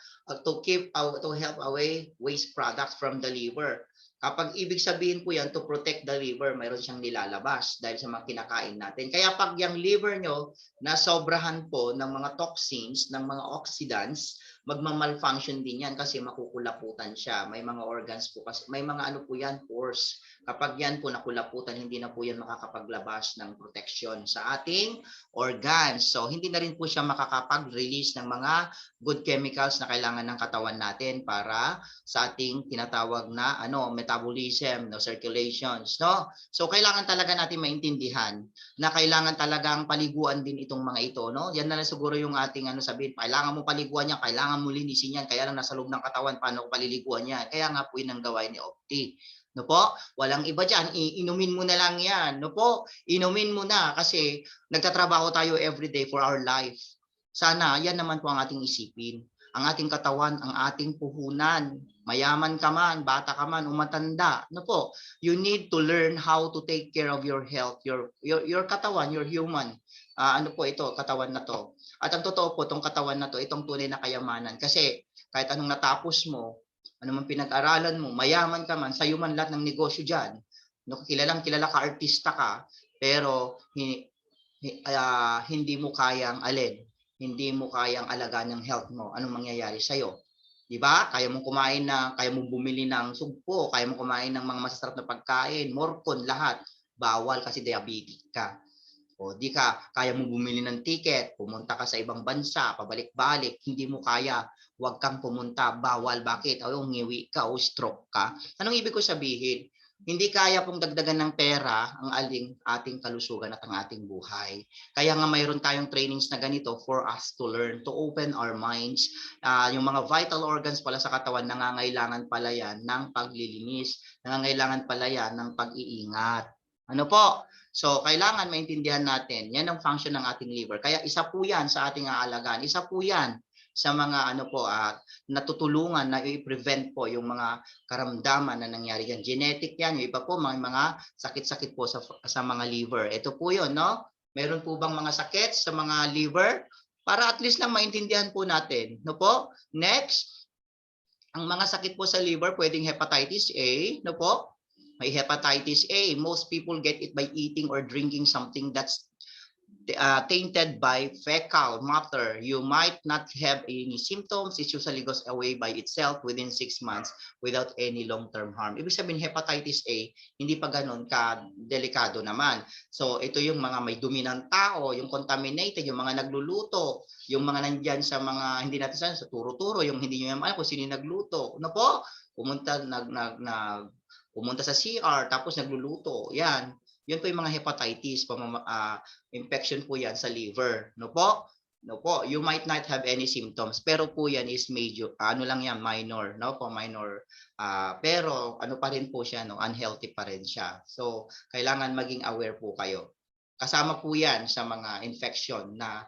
to help away waste products from the liver. Kapag ibig sabihin po yan, to protect the liver, mayroon siyang nilalabas dahil sa mga kinakain natin. Kaya pag yung liver nyo na sobrahan po ng mga toxins, ng mga oxidants, magmamalfunction din yan kasi makukulaputan siya. May mga organs po kasi, may mga ano po yan, pores. Kapag yan po nakulaputan, hindi na po yan makakapaglabas ng protection sa ating organs. So hindi na rin po siya makakapag-release ng mga good chemicals na kailangan ng katawan natin para sa ating tinatawag na metabolism, no, circulations, no? So kailangan talaga natin maintindihan na kailangan talagang paliguan din itong mga ito, no? Yan na lang siguro yung ating sabihin, kailangan mo paliguan yan, kailangan mo linisin yan, kaya lang nasa loob ng katawan, paano ko paliliguan yan? Kaya nga po yun ang gawain ni Opti. No po? Walang iba dyan, inumin mo na lang yan. No po? Inumin mo na kasi nagtatrabaho tayo everyday for our life. Sana yan naman po ang ating isipin. Ang ating katawan, ang ating puhunan, mayaman ka man, bata ka man, o matanda. No po? You need to learn how to take care of your health, your katawan, your human. Ano po ito, katawan na to. At ang totoo po, itong katawan na to, itong tunay na kayamanan. Kasi kahit anong natapos mo, ano man pinag-aralan mo, mayaman ka man, sa'yo man lahat ng negosyo dyan. No, kilala ka, artista ka, pero hindi mo kayang hindi mo kayang alagaan ng health mo. Anong mangyayari sa'yo? Di ba? Kaya mong kaya mong bumili ng sugpo, kaya mong kumain ng mga masasarap na pagkain, morcon, lahat. Bawal kasi diabetic ka. O di ka, kaya mong bumili ng ticket, pumunta ka sa ibang bansa, pabalik-balik, hindi mo kaya, huwag kang pumunta, bawal. Bakit? O ngiwi ka o stroke ka. Anong ibig ko sabihin? Hindi kaya pong dagdagan ng pera ang ating kalusugan at ang ating buhay. Kaya nga mayroon tayong trainings na ganito for us to learn, to open our minds. Yung mga vital organs pala sa katawan, nangangailangan pala yan ng paglilinis, nangangailangan pala yan ng pag-iingat. Ano po? So, kailangan maintindihan natin, yan ang function ng ating liver. Kaya isa po yan sa ating aalagaan. Isa po yan sa mga ano po, natutulungan na i-prevent po yung mga karamdaman na nangyari yan. Genetic yan. Yung iba po, mga sakit-sakit po sa mga liver. Ito po yun, no? Meron po bang mga sakit sa mga liver? Para at least lang maintindihan po natin. No po? Next, ang mga sakit po sa liver, pwedeng hepatitis A, no po? May hepatitis A. Most people get it by eating or drinking something that's tainted by fecal matter. You might not have any symptoms. It usually goes away by itself within 6 months without any long-term harm. Ibig sabihin, hepatitis A, hindi pa ganun ka-delikado naman. So, ito yung mga may dumi ng tao, yung contaminated, yung mga nagluluto, yung mga nandyan sa mga, hindi natin sa turo-turo, yung hindi nyo alam kung sino nagluto. Ano po? Pumunta sa CR, tapos nagluluto. Yan. Yun po yung mga hepatitis, infection po yan sa liver. No po? No po, you might not have any symptoms, pero po yan is major, ano lang yan, minor, no po, minor. Pero ano pa rin po siya, no, unhealthy pa rin siya. So, kailangan maging aware po kayo. Kasama po yan sa mga infection na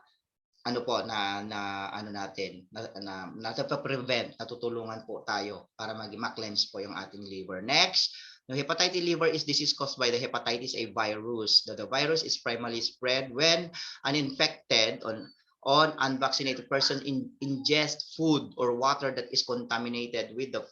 ano po na ano natin na prevent, natutulungan po tayo para ma-cleanse po yung ating liver. Next, the hepatitis liver is disease caused by the hepatitis A virus. The virus is primarily spread when an infected on unvaccinated person ingest food or water that is contaminated with the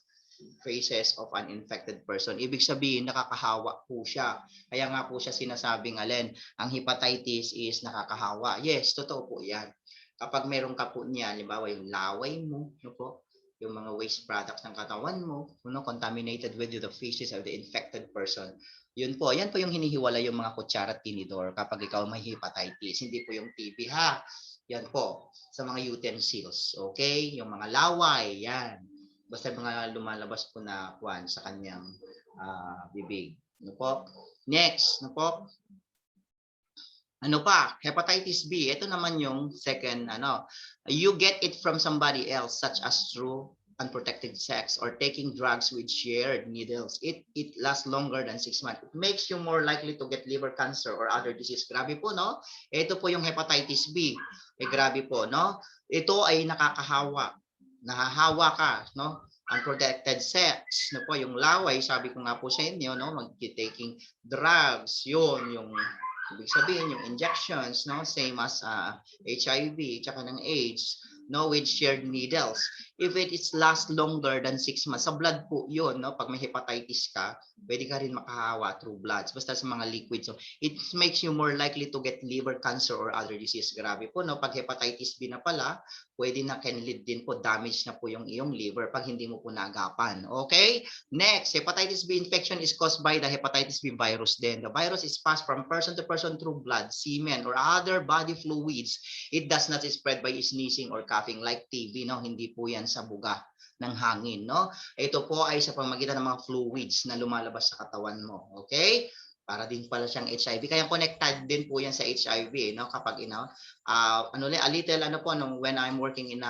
faces of an infected person. Ibig sabihin, nakakahawa po siya. Kaya nga po siya sinasabing, ang hepatitis is nakakahawa. Yes, totoo po yan. Kapag meron ka po niya, halimbawa yung laway mo, no po, yung mga waste products ng katawan mo, contaminated with the feces of the infected person. Yun po, yan po yung hinihiwala yung mga kutsara at tinidor kapag ikaw may hepatitis. Hindi po yung TB ha. Yan po, sa mga utensils. Okay? Yung mga laway, yan. Basta mga lumalabas po na kuwan sa kanyang bibig. No po? Next, no po? Ano pa? Hepatitis B. Ito naman yung second, you get it from somebody else, such as through unprotected sex or taking drugs with shared needles. It lasts longer than 6 months. It makes you more likely to get liver cancer or other disease. Grabe po, no? Ito po yung hepatitis B. Grabe po, no? Ito ay nakakahawa. Nahahawa ka, no? Unprotected sex, no po, yung laway, sabi ko nga po sa inyo, no, mag-taking drugs, yung ibig sabihin, yung injections, no, same as HIV, tsaka ng AIDS, no, with shared needles. If it is last longer than 6 months, sa blood po yun, no, pag may hepatitis ka, pwede ka rin makahawa through bloods, basta sa mga liquids. So, it makes you more likely to get liver cancer or other disease. Grabe po, no, pag hepatitis B na pala, pwede na can lead din po, damage na po yung iyong liver pag hindi mo po naagapan. Okay? Next, hepatitis B infection is caused by the hepatitis B virus then. The virus is passed from person to person through blood, semen, or other body fluids. It does not spread by sneezing or coughing like TB, no? Hindi po yan sa buga ng hangin, no? Ito po ay sa pamamagitan ng mga fluids na lumalabas sa katawan mo. Okay? Para din pala siyang HIV. Kaya connected din po yan sa HIV, no? Kapag a little when I'm working in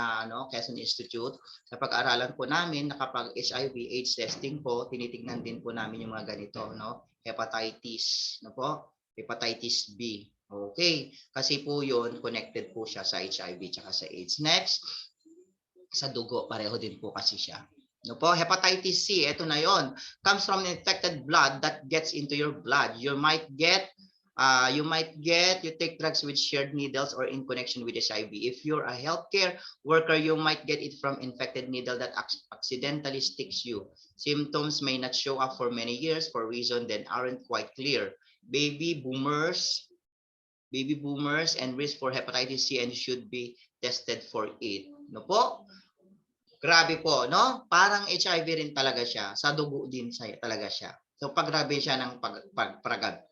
Quezon Institute, sa pag-aralan po namin na kapag HIV AIDS testing po, tinitingnan din po namin yung mga ganito, no? Hepatitis, no po? Hepatitis B. Okay, kasi po yun connected po siya sa HIV tsaka sa AIDS. Next, sa dugo pareho din po kasi siya. No po, hepatitis C, ito na yon. Comes from infected blood that gets into your blood. You take drugs with shared needles or in connection with HIV. If you're a healthcare worker, you might get it from infected needle that accidentally sticks you. Symptoms may not show up for many years for reasons that aren't quite clear. Baby boomers and risk for hepatitis C and should be tested for it. No po? Grabe po, no? Parang HIV rin talaga siya. Sa dugo din talaga siya. So paggrabe siya ng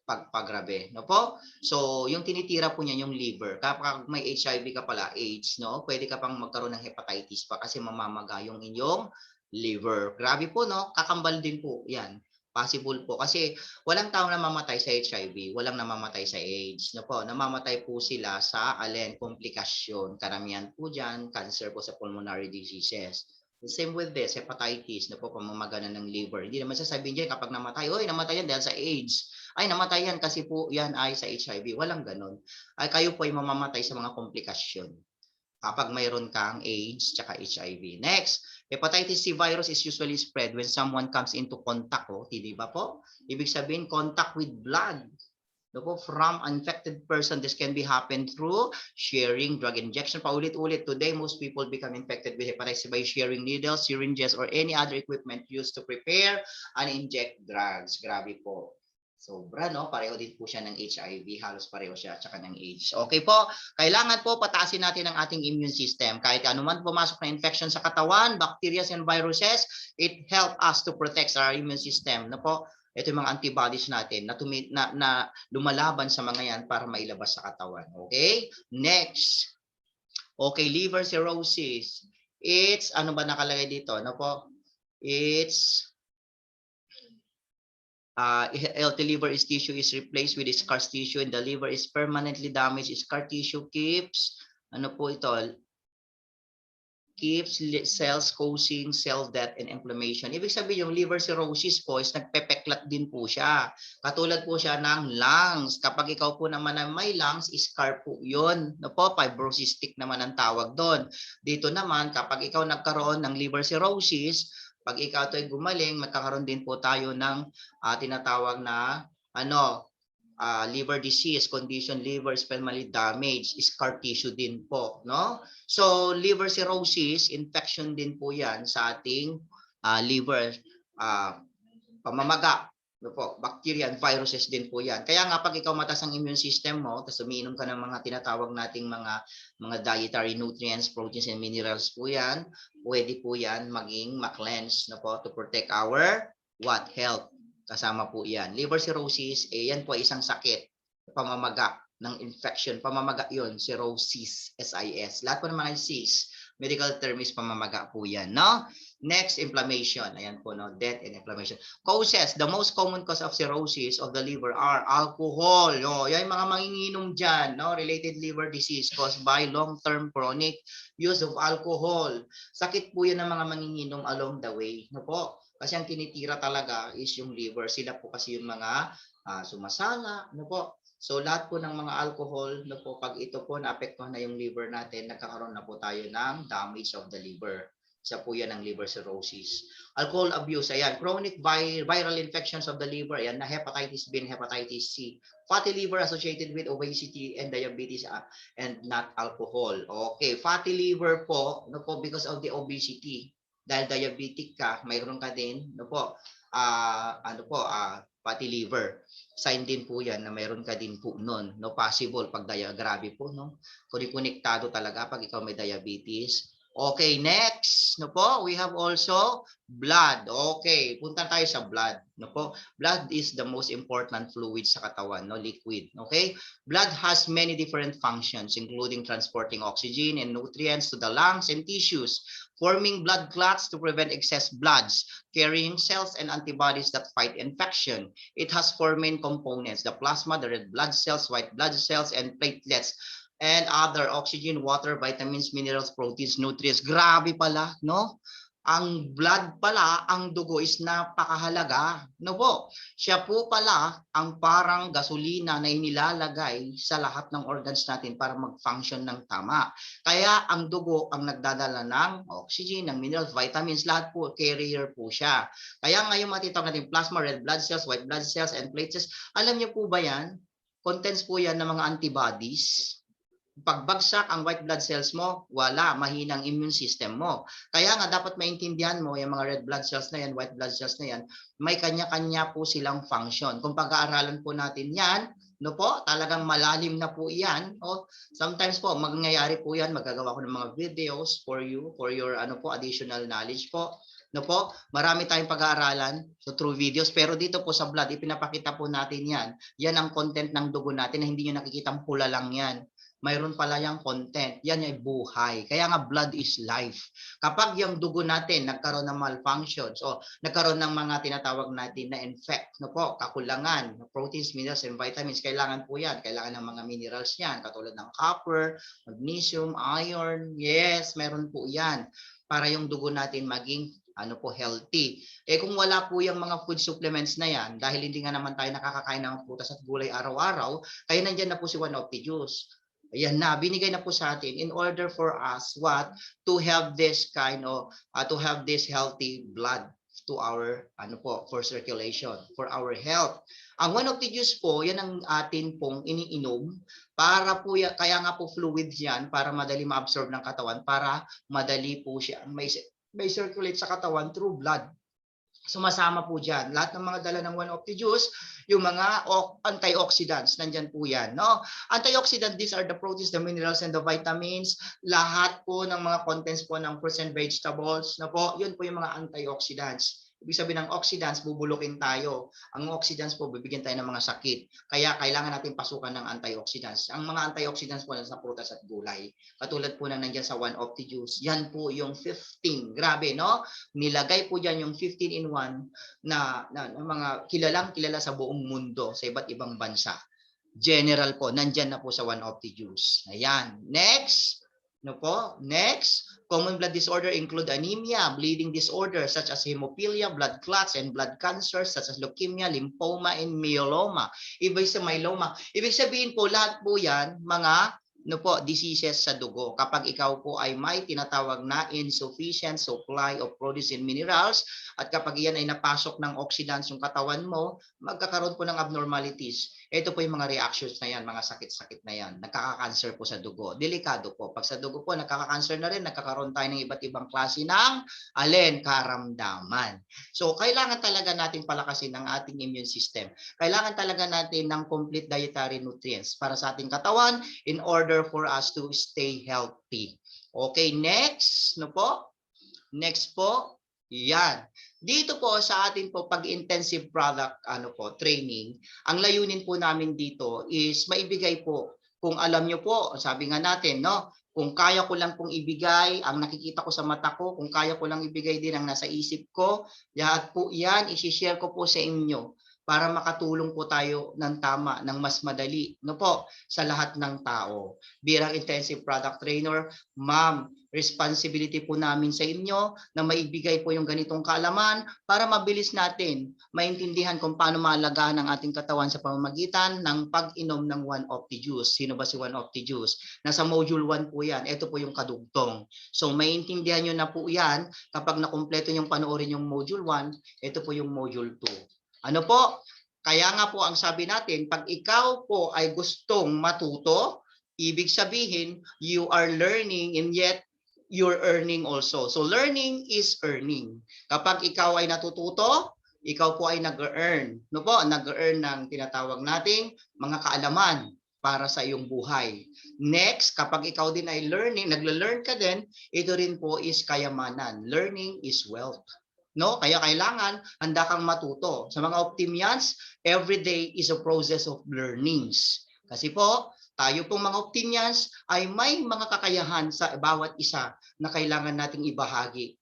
paggrabe, no po? So yung tinitira po niya yung liver. Kapag may HIV ka pala, AIDS, no? Pwede ka pang magkaroon ng hepatitis pa kasi mamamaga yung inyong liver. Grabe po, no? Kakambal din po 'yan. Possible po kasi walang taong namamatay sa HIV, walang namamatay sa AIDS, no po? Namamatay po sila sa komplikasyon. Karamihan po diyan, cancer po sa pulmonary diseases. The same with this, hepatitis, no po, pamamagana ng liver. Hindi naman sasabihin diyan kapag namatay, namatay yan dahil sa AIDS. ay namatay yan kasi po yan ay sa HIV. Walang ganun. Ay kayo po ay mamamatay sa mga komplikasyon kapag mayroon kang AIDS tsaka HIV. Next, hepatitis C virus is usually spread when someone comes into contact, di ba po? Ibig sabihin, contact with blood. No po, from infected person, this can be happen through sharing drug injection. Paulit-ulit, today most people become infected with hepatitis by sharing needles, syringes, or any other equipment used to prepare and inject drugs. Grabe po. Sobra, no? Pareho din po siya ng HIV. Halos pareho siya tsaka ng AIDS. Okay po, kailangan po pataasin natin ang ating immune system. Kahit anuman pumasok na infection sa katawan, bacteria and viruses, it help us to protect our immune system. No po? Ito yung mga antibodies natin na lumalaban sa mga yan para mailabas sa katawan. Okay? Next. Okay, liver cirrhosis. It's, ano ba nakalagay dito? Ano po? It's, healthy liver is tissue is replaced with scar tissue and the liver is permanently damaged. Scar tissue keeps, ano po ito? Keeps cells causing cell death and inflammation. Ibig sabihin yung liver cirrhosis po is nagpepeklat din po siya. Katulad po siya ng lungs. Kapag ikaw po naman na may lungs, scar po yun. No po, fibrocystic naman ang tawag doon. Dito naman, kapag ikaw nagkaroon ng liver cirrhosis, pag ikaw ito ay gumaling, magkakaroon din po tayo ng tinatawag na liver disease, condition liver spermally damage, scar tissue din po, no? So, liver cirrhosis, infection din po yan sa ating liver, pamamaga, no po, bacteria and viruses din po yan. Kaya nga pag ikaw mataas ang immune system mo, tapos umiinom ka ng mga tinatawag nating mga dietary nutrients, proteins and minerals po yan, pwede po yan maging ma-cleanse, no po, to protect our health. Kasama po yan. Liver cirrhosis, yan po ay isang sakit. Pamamaga ng infection. Pamamaga yun, cirrhosis, SIS. Lahat po ng mga cis, medical term is pamamaga po yan, no? Next, inflammation. Ayan po, no? Death and inflammation. Causes, the most common cause of cirrhosis of the liver are alcohol. No? Yan mga manginginom dyan, no? Related liver disease caused by long-term chronic use of alcohol. Sakit po yan ng mga manginginom along the way, no po? Kasi ang tinitira talaga is yung liver. Sila po kasi yung mga sumasala. Ano po? So lahat po ng mga alcohol, no po, pag ito po naapektuhan na yung liver natin, nagkakaroon na po tayo ng damage of the liver. Isa po yan ang liver cirrhosis. Alcohol abuse, ayan. Chronic viral infections of the liver, ayan, na hepatitis B and hepatitis C. Fatty liver associated with obesity and diabetes and not alcohol. Okay, fatty liver po, no po, because of the obesity. Dahil diabetic ka, mayroon ka din, no po, fatty liver. Sign din po yan na mayroon ka din po nun, no, possible pag grabe po, no, konektado talaga pag ikaw may diabetes. Okay, next, no po, we have also blood. Okay, punta tayo sa blood, no po. Blood is the most important fluid sa katawan, no, liquid, okay? Blood has many different functions including transporting oxygen and nutrients to the lungs and tissues, forming blood clots to prevent excess bloods, carrying cells and antibodies that fight infection. It has four main components: the plasma, the red blood cells, white blood cells, and platelets, and other oxygen, water, vitamins, minerals, proteins, nutrients. Grabe pala, no? Ang blood pala, ang dugo is napakahalaga. No po? Siya po pala ang parang gasolina na inilalagay sa lahat ng organs natin para mag-function ng tama. Kaya ang dugo ang nagdadala ng oxygen, ng minerals, vitamins, lahat po, carrier po siya. Kaya ngayon matitawag natin plasma, red blood cells, white blood cells, and platelets. Alam niyo po ba yan? Contents po yan ng mga antibodies. Pagbagsak ang white blood cells mo, wala, mahinang immune system mo. Kaya nga dapat maintindihan mo yung mga red blood cells na yan, white blood cells na yan, may kanya-kanya po silang function. Kung pag-aaralan po natin yan, no po, talagang malalim na po yan. O, sometimes po, mangyayari po yan, magagawa ko ng mga videos for you, for your additional knowledge po. No po, marami tayong pag-aaralan so through videos, pero dito po sa blood, ipinapakita po natin yan. Yan ang content ng dugo natin na hindi nyo nakikitang pula lang yan. Mayroon pala yung content. Yan ay buhay. Kaya nga blood is life. Kapag yung dugo natin nagkaroon ng malfunctions o nagkaroon ng mga tinatawag natin na infect, no po, kakulangan, proteins, minerals, and vitamins, kailangan po yan. Kailangan ng mga minerals yan, katulad ng copper, magnesium, iron. Yes, meron po yan. Para yung dugo natin maging healthy. Kung wala po yung mga food supplements na yan, dahil hindi nga naman tayo nakakakain ng prutas at gulay araw-araw, kaya nandyan na po si One of the Juice. Ayan na, binigay na po sa atin in order for us to have this kind of to have this healthy blood to our for circulation, for our health. Ang One of the Juice po, yan ang atin pong iniinom para po kaya nga po fluid yan para madali ma-absorb ng katawan, para madali po siya may circulate sa katawan through blood. Sumasama po dyan. Lahat ng mga dala ng One of the Juice, yung mga antioxidants, nandyan po yan. No? Antioxidants, these are the proteins, the minerals, and the vitamins. Lahat po ng mga contents po ng fruits and vegetables, na po, yun po yung mga antioxidants. Ibig sabihin ng oxidants, bubulukin tayo. Ang oxidants po, bibigyan tayo ng mga sakit. Kaya kailangan natin pasukan ng antioxidants. Ang mga antioxidants po sa prutas at gulay. Katulad po na nandiyan sa One of the Juice. Yan po yung 15. Grabe, no? Nilagay po dyan yung 15 in 1 na mga kilala sa buong mundo, sa iba't ibang bansa. General po, nandyan na po sa One of the Juice. Ayan. Next. Next, common blood disorder include anemia, bleeding disorders such as hemophilia, blood clots, and blood cancers such as leukemia, lymphoma, and myeloma. Ibig sabihin po, lahat po yan, mga diseases sa dugo. Kapag ikaw po ay may tinatawag na insufficient supply of proteins and minerals, at kapag yan ay napasok ng oxidants yung katawan mo, magkakaroon po ng abnormalities. Ito po yung mga reactions na yan, mga sakit-sakit na yan. Nagkaka-cancer po sa dugo. Delikado po. Pag sa dugo po, nagkaka-cancer na rin, nagkakaroon tayo ng iba't ibang klase ng karamdaman. So, kailangan talaga natin palakasin ang ating immune system. Kailangan talaga natin ng complete dietary nutrients para sa ating katawan in order for us to stay healthy. Okay, next. Next po. Yan. Dito po sa atin po pag-intensive product training, ang layunin po namin dito is maibigay po, kung alam nyo po, sabi nga natin, kung kaya ko lang pong ibigay ang nakikita ko sa mata ko, kung kaya ko lang ibigay din ang nasa isip ko, lahat po yan, isi-share ko po sa inyo para makatulong po tayo ng tama, ng mas madali, sa lahat ng tao. Bilang intensive product trainer, ma'am, responsibility po namin sa inyo na maibigay po yung ganitong kaalaman para mabilis natin maintindihan kung paano maalagaan ang ating katawan sa pamamagitan ng pag-inom ng One of the Juice. Sino ba si One of the Juice? Nasa module 1 po yan. Ito po yung kadugtong. So maintindihan nyo na po yan kapag nakumpleto yung panoorin yung module 1, ito po yung module 2. Kaya nga po ang sabi natin, pag ikaw po ay gustong matuto, ibig sabihin, you are learning and yet you're earning also. So learning is earning. Kapag ikaw ay natututo, ikaw po ay nag-earn. Nag-earn ng tinatawag nating mga kaalaman para sa iyong buhay. Next, kapag ikaw din ay nagle-learn ka din, ito rin po is kayamanan. Learning is wealth. Kaya kailangan handa kang matuto. Sa mga Optimians, every day is a process of learnings. Kasi po, tayo pong mga Optimians ay may mga kakayahan sa bawat isa na kailangan nating ibahagi,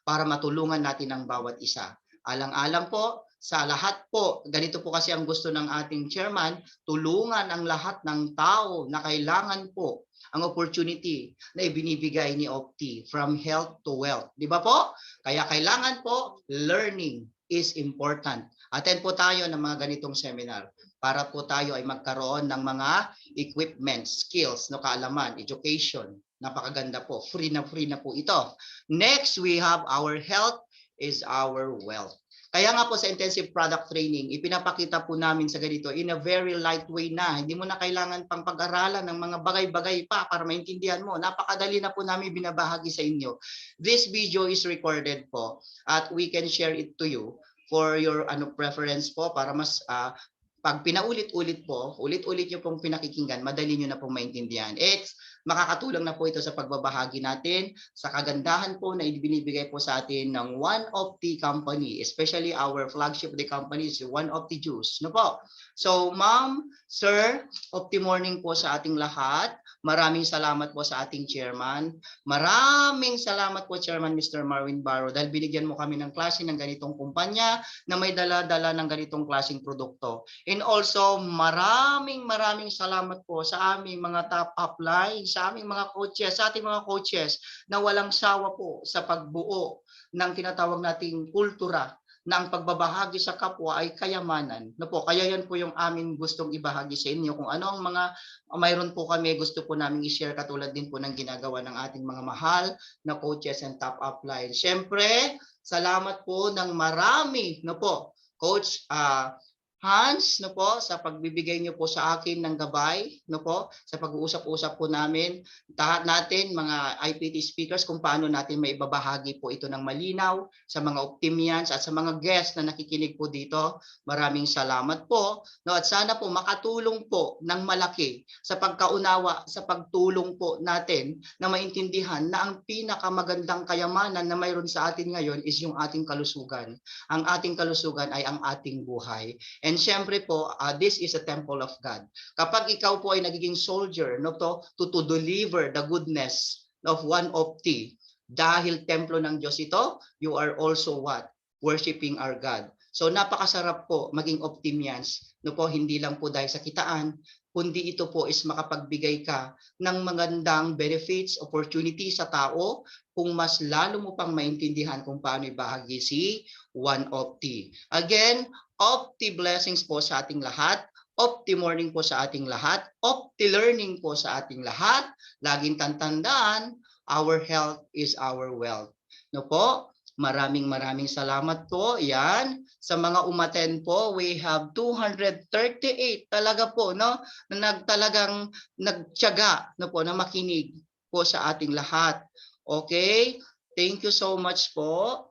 para matulungan natin ang bawat isa. Alang-alang po, sa lahat po, ganito po kasi ang gusto ng ating chairman, tulungan ang lahat ng tao na kailangan po ang opportunity na ibinibigay ni Opti from health to wealth. Di ba po? Kaya kailangan po, learning is important. Attend po tayo ng mga ganitong seminar para po tayo ay magkaroon ng mga equipment, skills, kaalaman, education. Napakaganda po. Free na po ito. Next, we have our health is our wealth. Kaya nga po sa intensive product training, ipinapakita po namin sa ganito in a very light way na. Hindi mo na kailangan pang pag-aralan ng mga bagay-bagay pa para maintindihan mo. Napakadali na po namin binabahagi sa inyo. This video is recorded po at we can share it to you for your preference po para mas pag pinaulit-ulit po, ulit-ulit nyo pong pinakikinggan, madali nyo na pong maintindihan. Makakatulong na po ito sa pagbabahagi natin sa kagandahan po na ibinibigay po sa atin ng One of the Company, especially our flagship of the company is One of the Juice. So, ma'am, sir, Opti morning po sa ating lahat. Maraming salamat po sa ating chairman. Maraming salamat po, Chairman Mr. Marvin Barro, dahil binigyan mo kami ng klase ng ganitong kumpanya na may dala-dala ng ganitong klaseng produkto. And also, maraming salamat po sa aming mga top upline, sa aming mga coaches, sa ating mga coaches na walang sawa po sa pagbuo ng tinatawag nating kultura na ang pagbabahagi sa kapwa ay kayamanan. No po, kaya yan po yung amin gustong ibahagi sa inyo kung ano ang mga mayroon po kami gusto po namin i-share katulad din po ng ginagawa ng ating mga mahal na coaches and top upline. Siyempre, salamat po ng marami, no po, Coach Hans, no po, sa pagbibigay niyo po sa akin ng gabay, no po, sa pag-uusap-usap po namin natin mga IPT speakers kung paano natin maibabahagi po ito ng malinaw sa mga optimians at sa mga guests na nakikinig po dito. Maraming salamat po, no, at sana po makatulong po ng malaki sa pagkaunawa, sa pagtulong po natin na maintindihan na ang pinakamagandang kayamanan na mayroon sa atin ngayon is yung ating kalusugan. Ang ating kalusugan ay ang ating buhay. And syempre po, this is a temple of God. Kapag ikaw po ay nagiging soldier, no, to deliver the goodness of one of the, dahil templo ng Diyos ito, you are also what? Worshiping our God. So napakasarap po maging optimians, no po, hindi lang po dahil sa kitaan, kundi ito po is makapagbigay ka ng magandang benefits, opportunity sa tao kung mas lalo mo pang maintindihan kung paano ibahagi si one of the. Again, Opti blessings po sa ating lahat. Opti morning po sa ating lahat. Opti learning po sa ating lahat. Laging tandaan, our health is our wealth. No po? Maraming salamat po. Yan. Sa mga umaten po, we have 238 talaga po, no? Na talagang nagtiyaga, no po, na makinig po sa ating lahat. Okay? Thank you so much po.